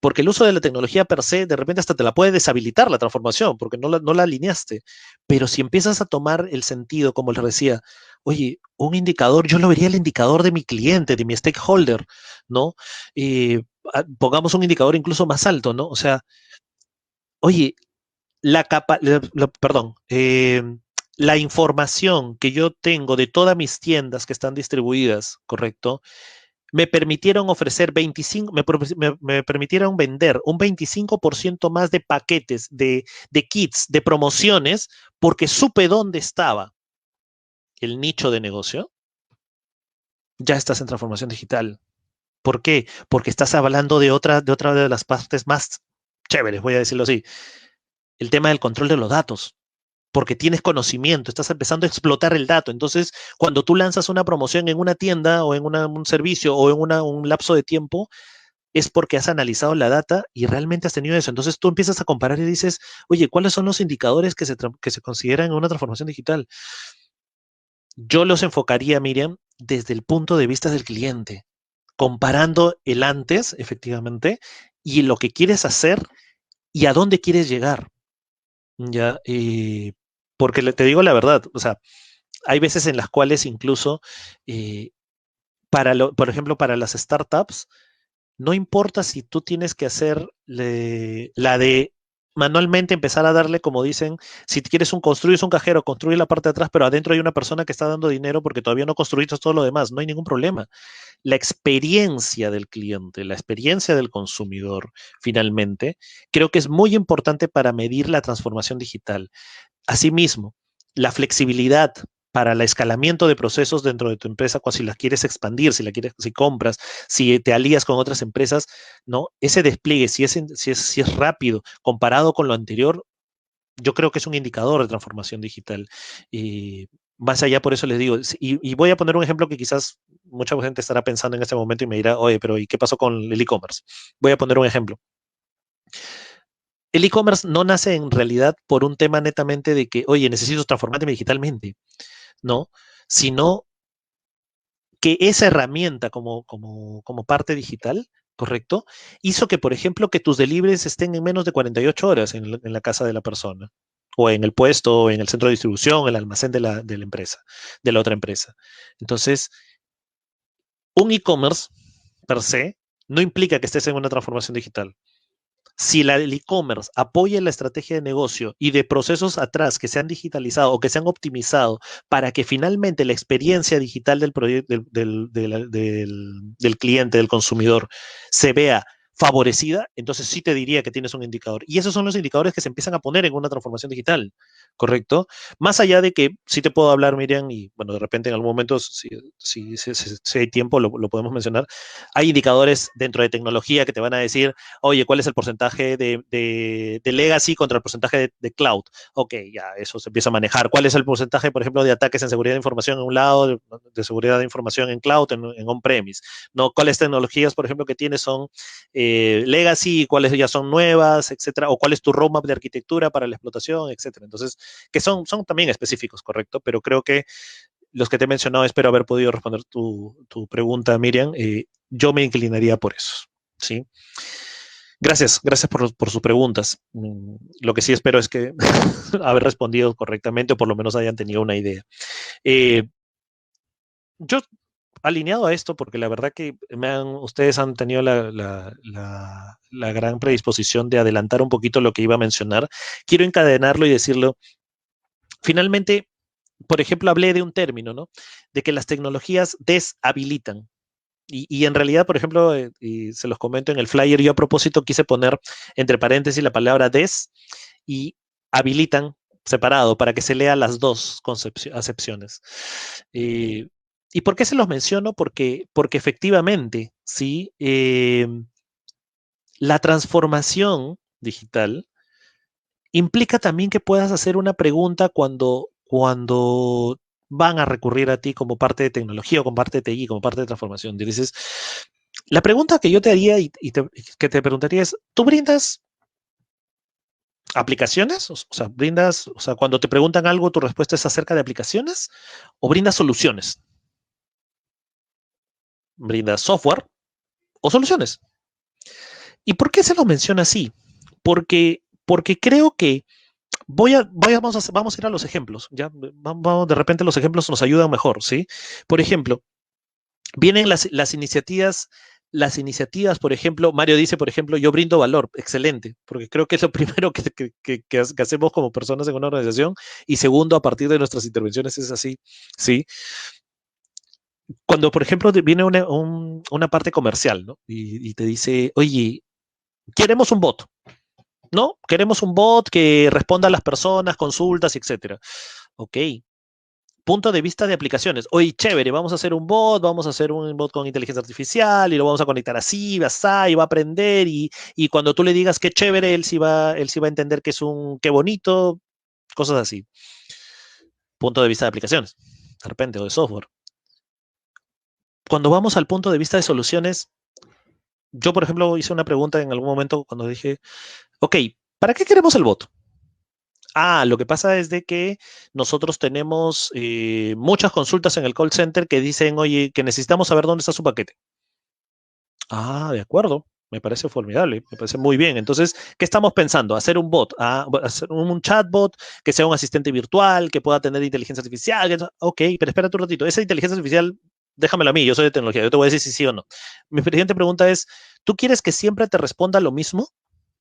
porque el uso de la tecnología per se, de repente hasta te la puede deshabilitar la transformación, porque no la alineaste. Pero si empiezas a tomar el sentido, como les decía, oye, un indicador, yo lo vería el indicador de mi cliente, de mi stakeholder, ¿no? Pongamos un indicador incluso más alto, ¿no? O sea, oye, perdón, la información que yo tengo de todas mis tiendas que están distribuidas, ¿correcto? Me permitieron ofrecer 25, me permitieron vender un 25% más de paquetes, de kits, de promociones, porque supe dónde estaba el nicho de negocio. Ya estás en transformación digital. ¿Por qué? Porque estás hablando de otra de las partes más chéveres, voy a decirlo así. El tema del control de los datos. Porque tienes conocimiento, estás empezando a explotar el dato. Entonces, cuando tú lanzas una promoción en una tienda o en un servicio o en un lapso de tiempo, es porque has analizado la data y realmente has tenido eso. Entonces tú empiezas a comparar y dices, oye, ¿cuáles son los indicadores que se consideran en una transformación digital? Yo los enfocaría, Miriam, desde el punto de vista del cliente, comparando el antes, efectivamente, y lo que quieres hacer y a dónde quieres llegar. Ya, porque te digo la verdad, o sea, hay veces en las cuales incluso, eh, por ejemplo, para las startups, no importa si tú tienes que hacer la de manualmente empezar a darle, como dicen, si quieres construyes un cajero, construye la parte de atrás, pero adentro hay una persona que está dando dinero porque todavía no construiste todo lo demás, no hay ningún problema. La experiencia del cliente, la experiencia del consumidor, finalmente, creo que es muy importante para medir la transformación digital. Asimismo, la flexibilidad para el escalamiento de procesos dentro de tu empresa, si la quieres expandir, si compras, si te alías con otras empresas, ¿no? Ese despliegue, si es rápido comparado con lo anterior, yo creo que es un indicador de transformación digital. Y más allá, por eso les digo, y voy a poner un ejemplo que quizás mucha gente estará pensando en este momento y me dirá, oye, pero ¿y qué pasó con el e-commerce? Voy a poner un ejemplo. El e-commerce no nace en realidad por un tema netamente de que, oye, necesito transformarme digitalmente, ¿no? Sino que esa herramienta como parte digital, ¿correcto? Hizo que, por ejemplo, que tus deliveries estén en menos de 48 horas en la casa de la persona, o en el puesto, o en el centro de distribución, el almacén de la empresa, de la otra empresa. Entonces, un e-commerce per se no implica que estés en una transformación digital. Si el e-commerce apoya la estrategia de negocio y de procesos atrás que se han digitalizado o que se han optimizado para que finalmente la experiencia digital del, del cliente, del consumidor, se vea favorecida, entonces sí te diría que tienes un indicador. Y esos son los indicadores que se empiezan a poner en una transformación digital, ¿correcto? Más allá de que sí te puedo hablar, Miriam, y bueno, de repente en algún momento, si hay tiempo, lo podemos mencionar. Hay indicadores dentro de tecnología que te van a decir, oye, ¿cuál es el porcentaje de legacy contra el porcentaje de cloud? Ok, ya, eso se empieza a manejar. ¿Cuál es el porcentaje, por ejemplo, de ataques en seguridad de información en un lado, de seguridad de información en cloud, en on-premise? ¿No? ¿Cuáles tecnologías, por ejemplo, que tienes son legacy, cuáles ya son nuevas, etcétera? ¿O cuál es tu roadmap de arquitectura para la explotación, etcétera? Entonces, que son también específicos, ¿correcto? Pero creo que los que te he mencionado, espero haber podido responder tu pregunta, Miriam. Yo me inclinaría por eso, ¿sí? Gracias por sus preguntas. Lo que sí espero es que haber respondido correctamente o por lo menos hayan tenido una idea. Eh, yo alineado a esto, porque la verdad que ustedes han tenido la gran predisposición de adelantar un poquito lo que iba a mencionar, quiero encadenarlo y decirlo. Finalmente, por ejemplo, hablé de un término, ¿no? De que las tecnologías deshabilitan. Y en realidad, por ejemplo, y se los comento en el flyer, yo a propósito quise poner entre paréntesis la palabra des y habilitan separado para que se lea las dos acepciones. Eh, ¿Y por qué se los menciono? Porque efectivamente, sí, la transformación digital implica también que puedas hacer una pregunta cuando van a recurrir a ti como parte de tecnología o como parte de TI, como parte de transformación. Dices, la pregunta que yo te haría que te preguntaría es, ¿tú brindas aplicaciones? O sea, brindas, o sea, cuando te preguntan algo, tu respuesta es acerca de aplicaciones o brindas soluciones. ¿Brindas software o soluciones? ¿Y por qué se lo menciona así? Porque creo que vamos a ir a los ejemplos, ¿ya? Vamos, de repente los ejemplos nos ayudan mejor, ¿sí? Por ejemplo, vienen las iniciativas, por ejemplo, Mario dice, por ejemplo, yo brindo valor, excelente, porque creo que es lo primero que hacemos como personas en una organización, y segundo, a partir de nuestras intervenciones es así, ¿sí? Cuando, por ejemplo, viene una parte comercial, ¿no? Y te dice, oye, queremos un bot, ¿no? Queremos un bot que responda a las personas, consultas, etcétera. Ok, punto de vista de aplicaciones. Oye, chévere, vamos a hacer un bot con inteligencia artificial y lo vamos a conectar así, así, y va a aprender y cuando tú le digas qué chévere, él sí va a entender que es qué bonito, cosas así. Punto de vista de aplicaciones, de repente, o de software. Cuando vamos al punto de vista de soluciones, yo, por ejemplo, hice una pregunta en algún momento cuando dije, ok, ¿para qué queremos el bot? Lo que pasa es de que nosotros tenemos muchas consultas en el call center que dicen, oye, que necesitamos saber dónde está su paquete. De acuerdo. Me parece formidable, me parece muy bien. Entonces, ¿qué estamos pensando? Hacer un bot, hacer un chatbot que sea un asistente virtual, que pueda tener inteligencia artificial. Ok, pero espérate un ratito. Esa inteligencia artificial, déjamela a mí, yo soy de tecnología, yo te voy a decir si sí o no. Mi siguiente pregunta es, ¿tú quieres que siempre te responda lo mismo?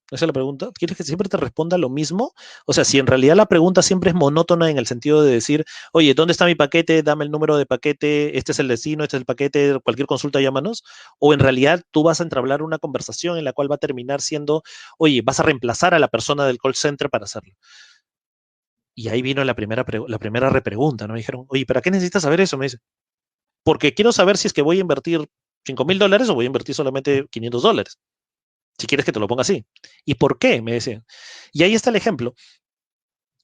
Esa es la pregunta. ¿Quieres que siempre te responda lo mismo? O sea, si en realidad la pregunta siempre es monótona en el sentido de decir, oye, ¿dónde está mi paquete? Dame el número de paquete, este es el destino, este es el paquete, cualquier consulta llámanos. O en realidad tú vas a entablar una conversación en la cual va a terminar siendo, oye, vas a reemplazar a la persona del call center para hacerlo. Y ahí vino la primera repregunta, ¿no? Me dijeron, oye, ¿para qué necesitas saber eso? Me dice, porque quiero saber si es que voy a invertir $5,000 o voy a invertir solamente $500. Si quieres que te lo ponga así. ¿Y por qué? Me decían. Y ahí está el ejemplo.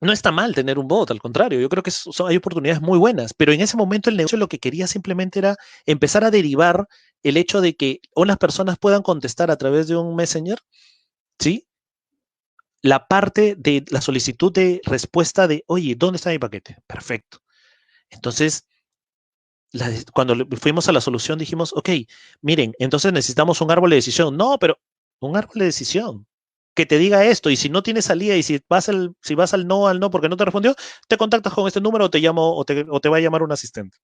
No está mal tener un bot, al contrario, yo creo que hay oportunidades muy buenas, pero en ese momento el negocio lo que quería simplemente era empezar a derivar el hecho de que unas personas puedan contestar a través de un messenger, ¿sí? La parte de la solicitud de respuesta de, oye, ¿dónde está mi paquete? Perfecto. Entonces, cuando fuimos a la solución dijimos, ok, miren, entonces necesitamos un árbol de decisión. No, pero un árbol de decisión que te diga esto, y si no tienes salida, y si vas al no porque no te respondió, te contactas con este número o te llamo o te va a llamar un asistente.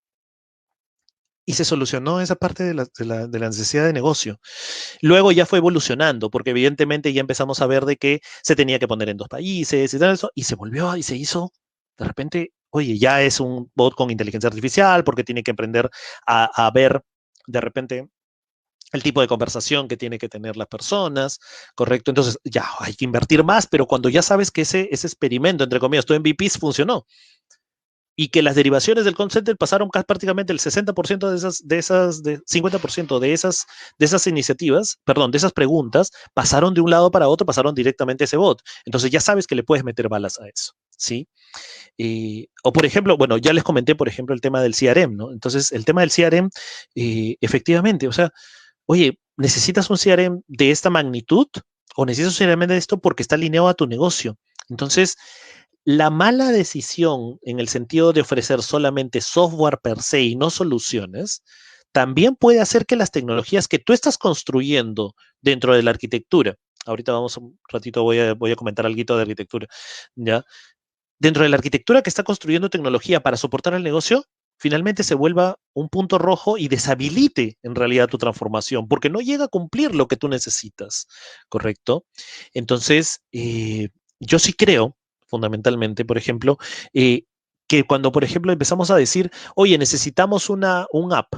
Y se solucionó esa parte de la necesidad de negocio. Luego ya fue evolucionando, porque evidentemente ya empezamos a ver de que se tenía que poner en 2 países y tal, eso, y se volvió y se hizo, de repente, oye, ya es un bot con inteligencia artificial, porque tiene que aprender a ver de repente el tipo de conversación que tiene que tener las personas, ¿correcto? Entonces ya hay que invertir más, pero cuando ya sabes que ese experimento, entre comillas, tu MVPs funcionó, y que las derivaciones del call center pasaron prácticamente el 60% de 50% de esas iniciativas, perdón, de esas preguntas, pasaron de un lado para otro, pasaron directamente a ese bot. Entonces ya sabes que le puedes meter balas a eso, ¿sí? O por ejemplo, bueno, ya les comenté, por ejemplo, el tema del CRM, ¿no? Entonces, el tema del CRM, efectivamente, o sea, oye, ¿necesitas un CRM de esta magnitud? ¿O necesitas un CRM de esto porque está alineado a tu negocio? Entonces, la mala decisión en el sentido de ofrecer solamente software per se y no soluciones, también puede hacer que las tecnologías que tú estás construyendo dentro de la arquitectura, ahorita vamos un ratito, voy a comentar algo de arquitectura, ¿ya? Dentro de la arquitectura que está construyendo tecnología para soportar el negocio, finalmente se vuelva un punto rojo y deshabilite en realidad tu transformación, porque no llega a cumplir lo que tú necesitas, ¿correcto? Entonces, yo sí creo, fundamentalmente, por ejemplo, que cuando, por ejemplo, empezamos a decir, oye, necesitamos un app,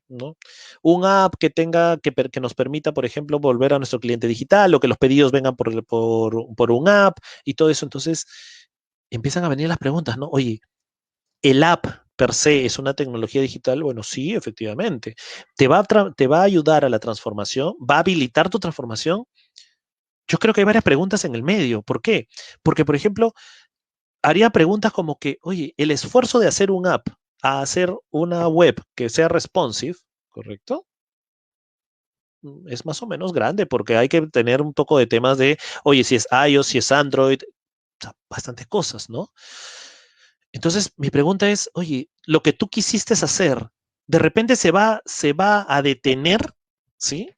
¿no? Un app que tenga, que nos permita, por ejemplo, volver a nuestro cliente digital o que los pedidos vengan por un app y todo eso. Entonces, empiezan a venir las preguntas, ¿no? Oye, ¿el app per se es una tecnología digital? Bueno, sí, efectivamente. ¿Te va a ayudar a la transformación? ¿Va a habilitar tu transformación? Yo creo que hay varias preguntas en el medio. ¿Por qué? Porque, por ejemplo, haría preguntas como que, oye, el esfuerzo de hacer un app a hacer una web que sea responsive, ¿correcto? Es más o menos grande porque hay que tener un poco de temas de, oye, si es iOS, si es Android, o sea, bastantes cosas, ¿no? Entonces, mi pregunta es, oye, lo que tú quisiste hacer, de repente se va a detener, ¿sí?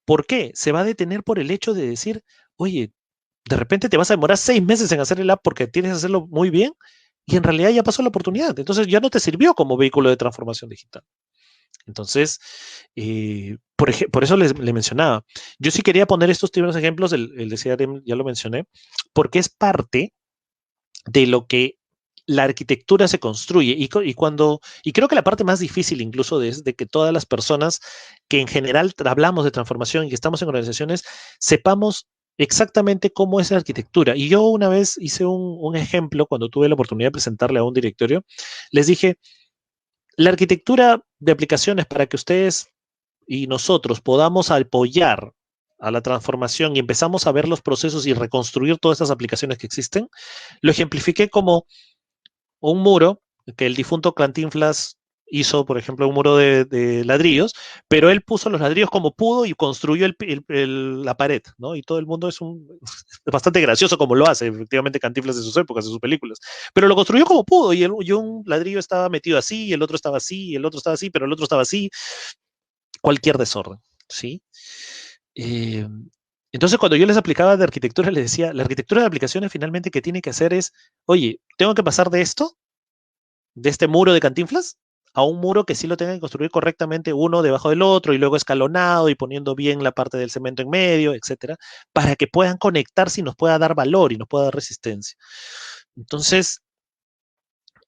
¿Por qué? Se va a detener por el hecho de decir, oye, de repente te vas a demorar 6 meses en hacer el app porque tienes que hacerlo muy bien y en realidad ya pasó la oportunidad. Entonces ya no te sirvió como vehículo de transformación digital. Entonces, por eso le mencionaba. Yo sí quería poner estos primeros ejemplos, el de CRM ya lo mencioné, porque es parte de lo que la arquitectura se construye y creo que la parte más difícil incluso es de que todas las personas que en general hablamos de transformación y que estamos en organizaciones sepamos exactamente cómo es la arquitectura. Y yo una vez hice un ejemplo cuando tuve la oportunidad de presentarle a un directorio, les dije, la arquitectura de aplicaciones para que ustedes y nosotros podamos apoyar a la transformación y empezamos a ver los procesos y reconstruir todas estas aplicaciones que existen, lo ejemplifiqué como un muro que el difunto Cantinflas hizo, por ejemplo, un muro de ladrillos, pero él puso los ladrillos como pudo y construyó la pared, ¿no? Y todo el mundo es bastante gracioso como lo hace, efectivamente, Cantinflas de sus épocas, de sus películas, pero lo construyó como pudo y un ladrillo estaba metido así, y el otro estaba así, y el otro estaba así, pero el otro estaba así, cualquier desorden, ¿sí? Eh, entonces, cuando yo les aplicaba de arquitectura, les decía, la arquitectura de aplicaciones finalmente que tiene que hacer es, oye, tengo que pasar de esto, de este muro de Cantinflas, a un muro que sí lo tengan que construir correctamente uno debajo del otro y luego escalonado y poniendo bien la parte del cemento en medio, etcétera, para que puedan conectarse y nos pueda dar valor y nos pueda dar resistencia. Entonces,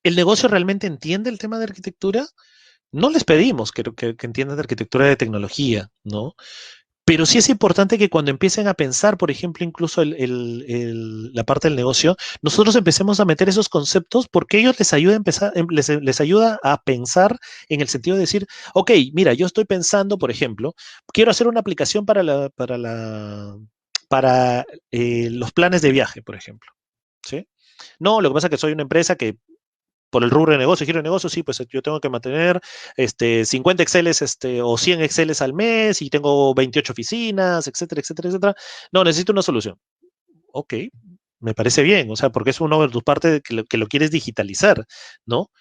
¿el negocio realmente entiende el tema de arquitectura? No les pedimos que entiendan de arquitectura de tecnología, ¿no? Pero sí es importante que cuando empiecen a pensar, por ejemplo, incluso la parte del negocio, nosotros empecemos a meter esos conceptos porque ellos les ayuda a empezar, les ayuda a pensar en el sentido de decir, ok, mira, yo estoy pensando, por ejemplo, quiero hacer una aplicación para los planes de viaje, por ejemplo. ¿Sí? No, lo que pasa es que soy una empresa que por el rubro de negocio, giro de negocio, sí, pues yo tengo que mantener 50 Exceles o 100 Exceles al mes y tengo 28 oficinas, etcétera, etcétera, etcétera. No, necesito una solución. Ok, me parece bien, o sea, porque es uno de tus partes que lo quieres digitalizar, ¿no?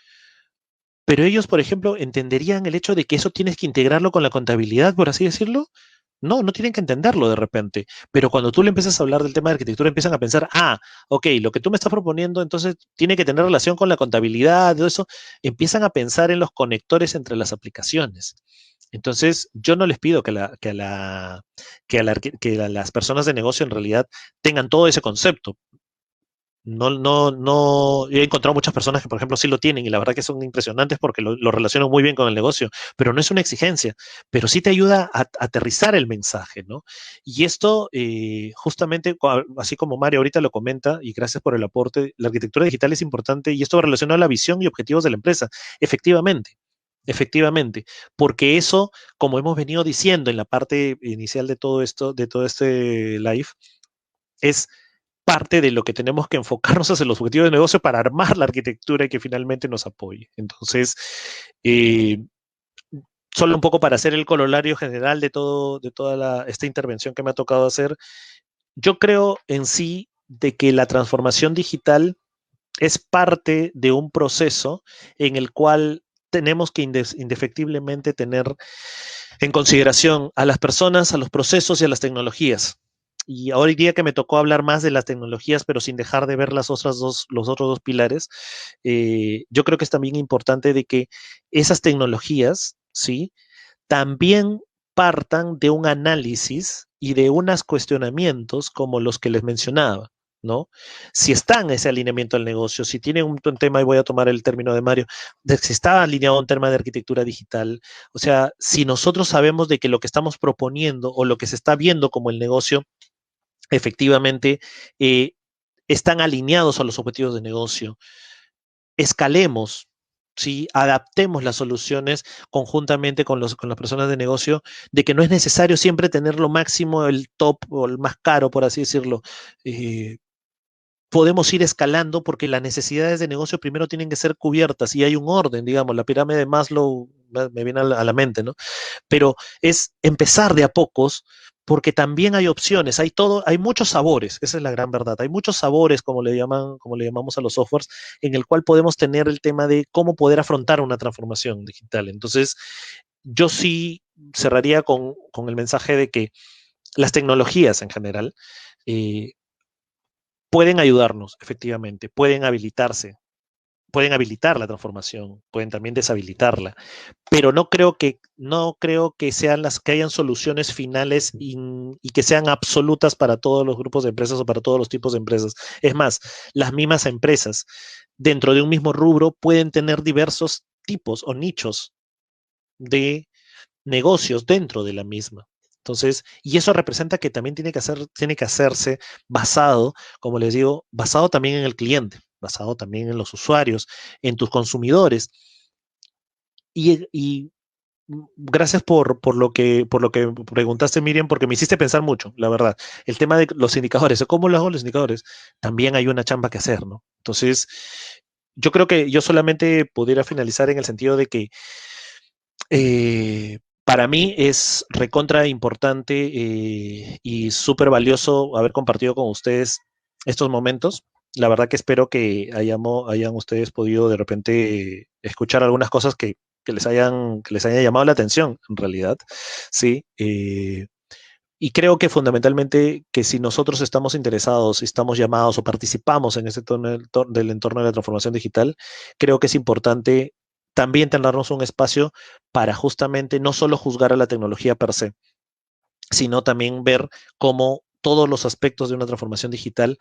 Pero ellos, por ejemplo, entenderían el hecho de que eso tienes que integrarlo con la contabilidad, por así decirlo. No, no tienen que entenderlo de repente. Pero cuando tú le empiezas a hablar del tema de arquitectura, empiezan a pensar, ok, lo que tú me estás proponiendo entonces tiene que tener relación con la contabilidad, todo eso. Empiezan a pensar en los conectores entre las aplicaciones. Entonces, yo no les pido que las personas de negocio en realidad tengan todo ese concepto. No, no, no. He encontrado muchas personas que, por ejemplo, sí lo tienen y la verdad que son impresionantes porque lo relacionan muy bien con el negocio, pero no es una exigencia, pero sí te ayuda a aterrizar el mensaje, ¿no? Y esto, justamente, así como Mario ahorita lo comenta, y gracias por el aporte, la arquitectura digital es importante y esto relacionado a la visión y objetivos de la empresa. Efectivamente. Efectivamente, porque eso, como hemos venido diciendo en la parte inicial de todo esto, de todo este live, es parte de lo que tenemos que enfocarnos hacia los objetivos de negocio para armar la arquitectura y que finalmente nos apoye. Entonces, eh, solo un poco para hacer el corolario general de toda esta intervención que me ha tocado hacer, yo creo en sí de que la transformación digital es parte de un proceso en el cual tenemos que indefectiblemente tener en consideración a las personas, a los procesos y a las tecnologías. y hoy día que me tocó hablar más de las tecnologías, pero sin dejar de ver los otros dos pilares, yo creo que es también importante de que esas tecnologías, ¿sí? También partan de un análisis y de unos cuestionamientos como los que les mencionaba, ¿no? Si está en ese alineamiento al negocio, si tiene un tema, y voy a tomar el término de Mario, de si está alineado a un tema de arquitectura digital, o sea, si nosotros sabemos de que lo que estamos proponiendo o lo que se está viendo como el negocio, efectivamente, eh, están alineados a los objetivos de negocio, escalemos, ¿sí? Adaptemos las soluciones conjuntamente con las personas de negocio, de que no es necesario siempre tener lo máximo, el top o el más caro, por así decirlo. Eh, Podemos ir escalando porque las necesidades de negocio primero tienen que ser cubiertas y hay un orden, digamos, la pirámide de Maslow me viene a la mente, ¿no? Pero es empezar de a pocos, porque también hay opciones, hay todo, hay muchos sabores, esa es la gran verdad, hay muchos sabores, como le llamamos a los softwares, en el cual podemos tener el tema de cómo poder afrontar una transformación digital. Entonces, yo sí cerraría con el mensaje de que las tecnologías en general eh, pueden ayudarnos, efectivamente, pueden habilitar la transformación, pueden también deshabilitarla, pero no creo que sean las que hayan soluciones finales y que sean absolutas para todos los grupos de empresas o para todos los tipos de empresas. Es más, las mismas empresas dentro de un mismo rubro pueden tener diversos tipos o nichos de negocios dentro de la misma. Entonces, y eso representa que también tiene que hacerse basado, como les digo, basado también en el cliente, basado también en los usuarios, en tus consumidores. Y gracias por lo que preguntaste, Miriam, porque me hiciste pensar mucho, la verdad. El tema de los indicadores, ¿cómo lo hago los indicadores? También hay una chamba que hacer, ¿no? Entonces, yo creo que yo solamente pudiera finalizar en el sentido de que para mí es recontra importante y súper valioso haber compartido con ustedes estos momentos. La verdad que espero que hayan ustedes podido de repente escuchar algunas cosas que les haya llamado la atención, en realidad. Sí. Y creo que fundamentalmente que si nosotros estamos interesados, si estamos llamados o participamos en este del entorno de la transformación digital, creo que es importante también tenernos un espacio para justamente no solo juzgar a la tecnología per se, sino también ver cómo todos los aspectos de una transformación digital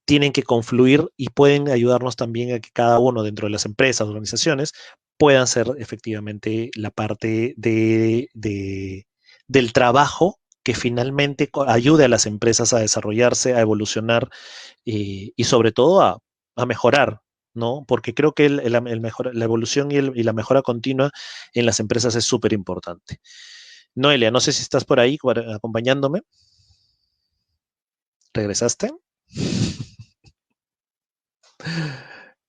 tienen que confluir y pueden ayudarnos también a que cada uno dentro de las empresas, organizaciones, puedan ser efectivamente la parte del trabajo que finalmente ayude a las empresas a desarrollarse, a evolucionar y sobre todo a mejorar, ¿no? Porque creo que la evolución y la mejora continua en las empresas es súper importante. Noelia, no sé si estás por ahí acompañándome. ¿Regresaste?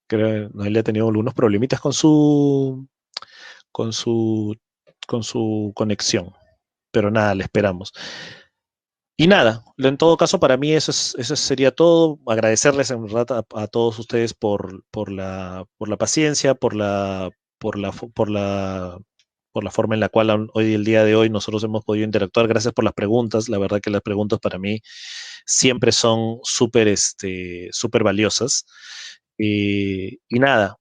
Creo que Noelia ha tenido algunos problemitas con su, con su conexión, pero nada, le esperamos. Y nada, en todo caso, para mí eso sería todo. Agradecerles en verdad a todos ustedes por la paciencia, por la, por la, por la forma en la cual hoy, el día de hoy, nosotros hemos podido interactuar. Gracias por las preguntas. La verdad que las preguntas para mí siempre son súper valiosas. Y nada,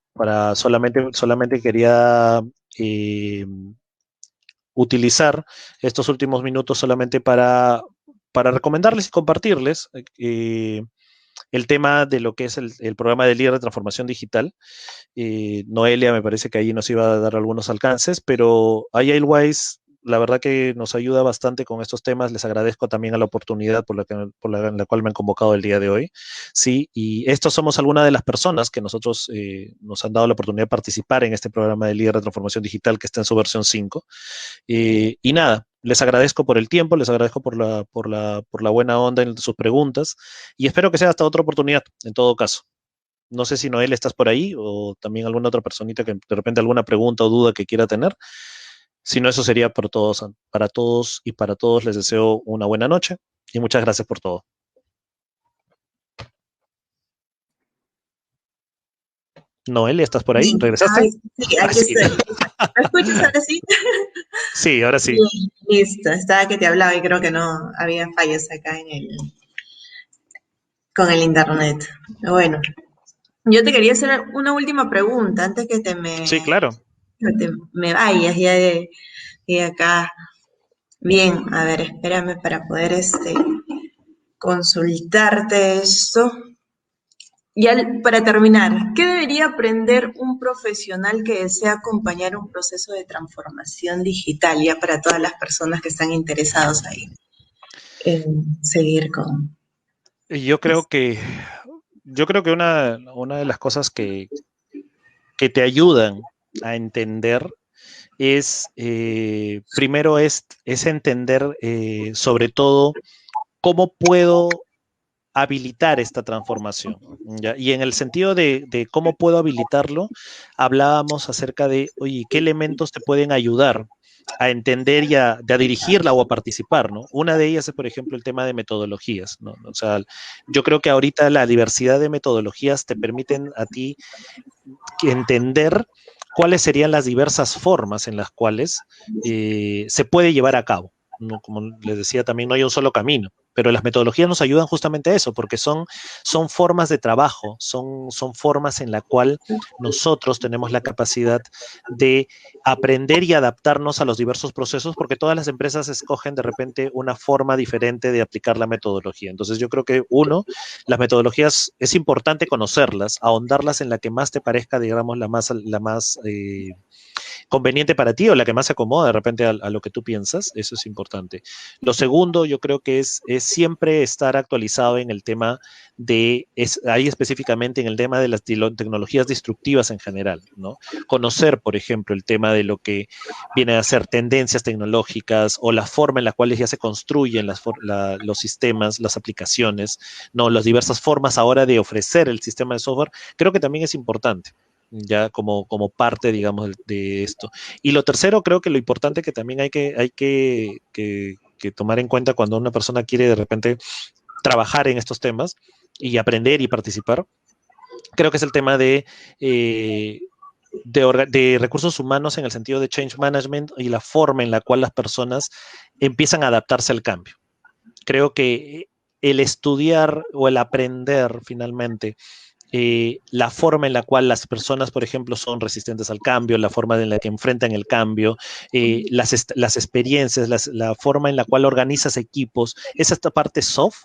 solamente quería eh, utilizar estos últimos minutos solamente para recomendarles y compartirles el tema de lo que es el programa de líder de transformación digital. Noelia me parece que ahí nos iba a dar algunos alcances, pero AgileWise, la verdad que nos ayuda bastante con estos temas. Les agradezco también a la oportunidad en la cual me han convocado el día de hoy. Sí, y estos somos algunas de las personas que nosotros nos han dado la oportunidad de participar en este programa de líder de transformación digital que está en su versión 5. Y nada, les agradezco por el tiempo, les agradezco por la buena onda en sus preguntas y espero que sea hasta otra oportunidad, en todo caso. No sé si Noel estás por ahí o también alguna otra personita que de repente alguna pregunta o duda que quiera tener. Si no, eso sería para todos y para todos les deseo una buena noche y muchas gracias por todo. Noel, ¿estás por ahí? Bien. ¿Regresaste? Ay, sí, Ah, aquí sí. estoy. ¿Me escuchas ahora sí? Sí, ahora sí. Bien, listo. Estaba que te hablaba y creo que no había fallos acá en el. con el internet. Bueno, yo te quería hacer una última pregunta antes que Sí, claro. te me vayas ya de acá. Bien, a ver, espérame para poder consultarte esto. Ya para terminar, ¿qué debería aprender un profesional que desea acompañar un proceso de transformación digital ya para todas las personas que están interesados ahí en seguir con... Yo creo que, yo creo que una de las cosas que te ayudan a entender es, primero es entender sobre todo cómo puedo habilitar esta transformación. ¿Ya? Y en el sentido de cómo puedo habilitarlo, hablábamos acerca de, oye, ¿qué elementos te pueden ayudar a entender y a dirigirla o a participar, ¿no? Una de ellas es, por ejemplo, el tema de metodologías, ¿no? O sea, yo creo que ahorita la diversidad de metodologías te permiten a ti entender cuáles serían las diversas formas en las cuales se puede llevar a cabo. ¿No? Como les decía, también no hay un solo camino, pero las metodologías nos ayudan justamente a eso, porque son formas de trabajo, son formas en la cual nosotros tenemos la capacidad de aprender y adaptarnos a los diversos procesos, porque todas las empresas escogen de repente una forma diferente de aplicar la metodología. Entonces yo creo que las metodologías es importante conocerlas, ahondarlas en la que más te parezca, digamos, la más conveniente para ti o la que más se acomoda de repente a lo que tú piensas, eso es importante. Lo segundo, yo creo que es siempre estar actualizado en el tema ahí específicamente en el tema de las tecnologías destructivas en general, ¿no? Conocer, por ejemplo, el tema de lo que viene a ser tendencias tecnológicas o la forma en la cual ya se construyen los sistemas, las aplicaciones, ¿no? Las diversas formas ahora de ofrecer el sistema de software, creo que también es importante ya como parte, digamos, de esto. Y lo tercero, creo que lo importante que también hay que tomar en cuenta cuando una persona quiere de repente trabajar en estos temas y aprender y participar, creo que es el tema de recursos humanos en el sentido de change management y la forma en la cual las personas empiezan a adaptarse al cambio. Creo que el estudiar o el aprender finalmente la forma en la cual las personas, por ejemplo, son resistentes al cambio, la forma en la que enfrentan el cambio, las experiencias, la forma en la cual organizas equipos, esta parte soft,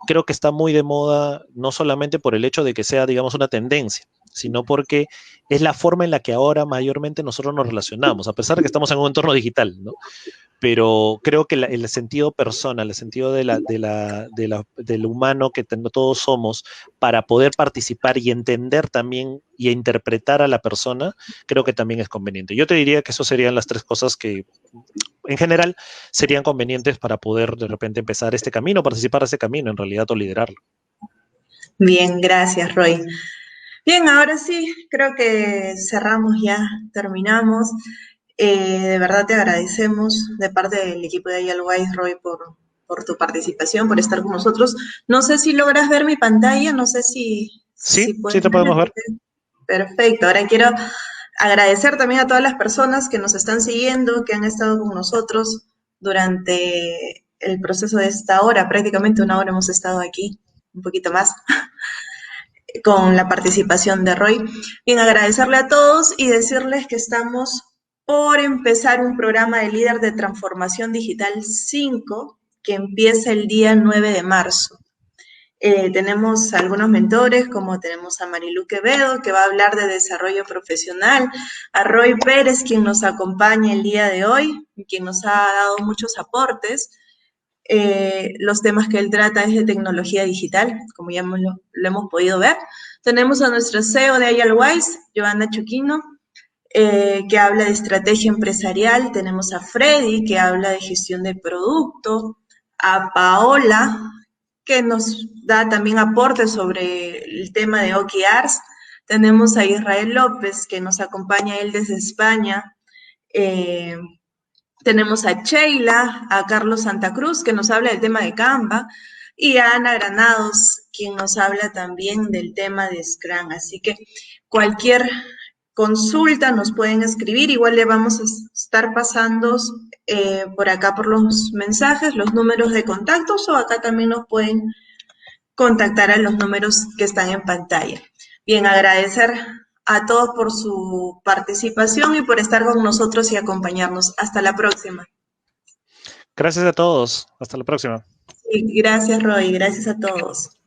creo que está muy de moda, no solamente por el hecho de que sea, digamos, una tendencia, sino porque es la forma en la que ahora mayormente nosotros nos relacionamos, a pesar de que estamos en un entorno digital, ¿no? Pero creo que el sentido personal, el sentido del humano que todos somos para poder participar y entender también y interpretar a la persona, creo que también es conveniente. Yo te diría que eso serían las tres cosas que en general serían convenientes para poder de repente empezar este camino, participar de este camino en realidad o liderarlo. Bien, gracias, Roy. Bien, ahora sí, creo que cerramos ya, terminamos. De verdad te agradecemos de parte del equipo de Ayalwise, Roy, por tu participación, por estar con nosotros. No sé si logras ver mi pantalla, no sé si Sí, puedes sí te verla. podemos ver. Perfecto, ahora quiero agradecer también a todas las personas que nos están siguiendo, que han estado con nosotros durante el proceso de esta hora, prácticamente una hora hemos estado aquí, un poquito más con la participación de Roy. Bien, agradecerle a todos y decirles que estamos por empezar un programa de líder de transformación digital 5 que empieza el día 9 de marzo. Tenemos algunos mentores, como tenemos a Marilu Quevedo, que va a hablar de desarrollo profesional, a Roy Pérez, quien nos acompaña el día de hoy, quien nos ha dado muchos aportes. Los temas que él trata es de tecnología digital, como ya lo hemos podido ver. Tenemos a nuestra CEO de Ayalwise, Joana Choquino, que habla de estrategia empresarial. Tenemos a Freddy, que habla de gestión de producto. A Paola, que nos da también aportes sobre el tema de OKRs. Tenemos a Israel López, que nos acompaña él desde España. Tenemos a Sheila, a Carlos Santa Cruz, que nos habla del tema de Canva, y a Ana Granados, quien nos habla también del tema de Scrum. Así que cualquier consulta nos pueden escribir, igual le vamos a estar pasando por acá por los mensajes, los números de contactos, o acá también nos pueden contactar a los números que están en pantalla. Bien, agradecer a todos por su participación y por estar con nosotros y acompañarnos. Hasta la próxima. Gracias a todos. Hasta la próxima. Y gracias, Roy. Gracias a todos.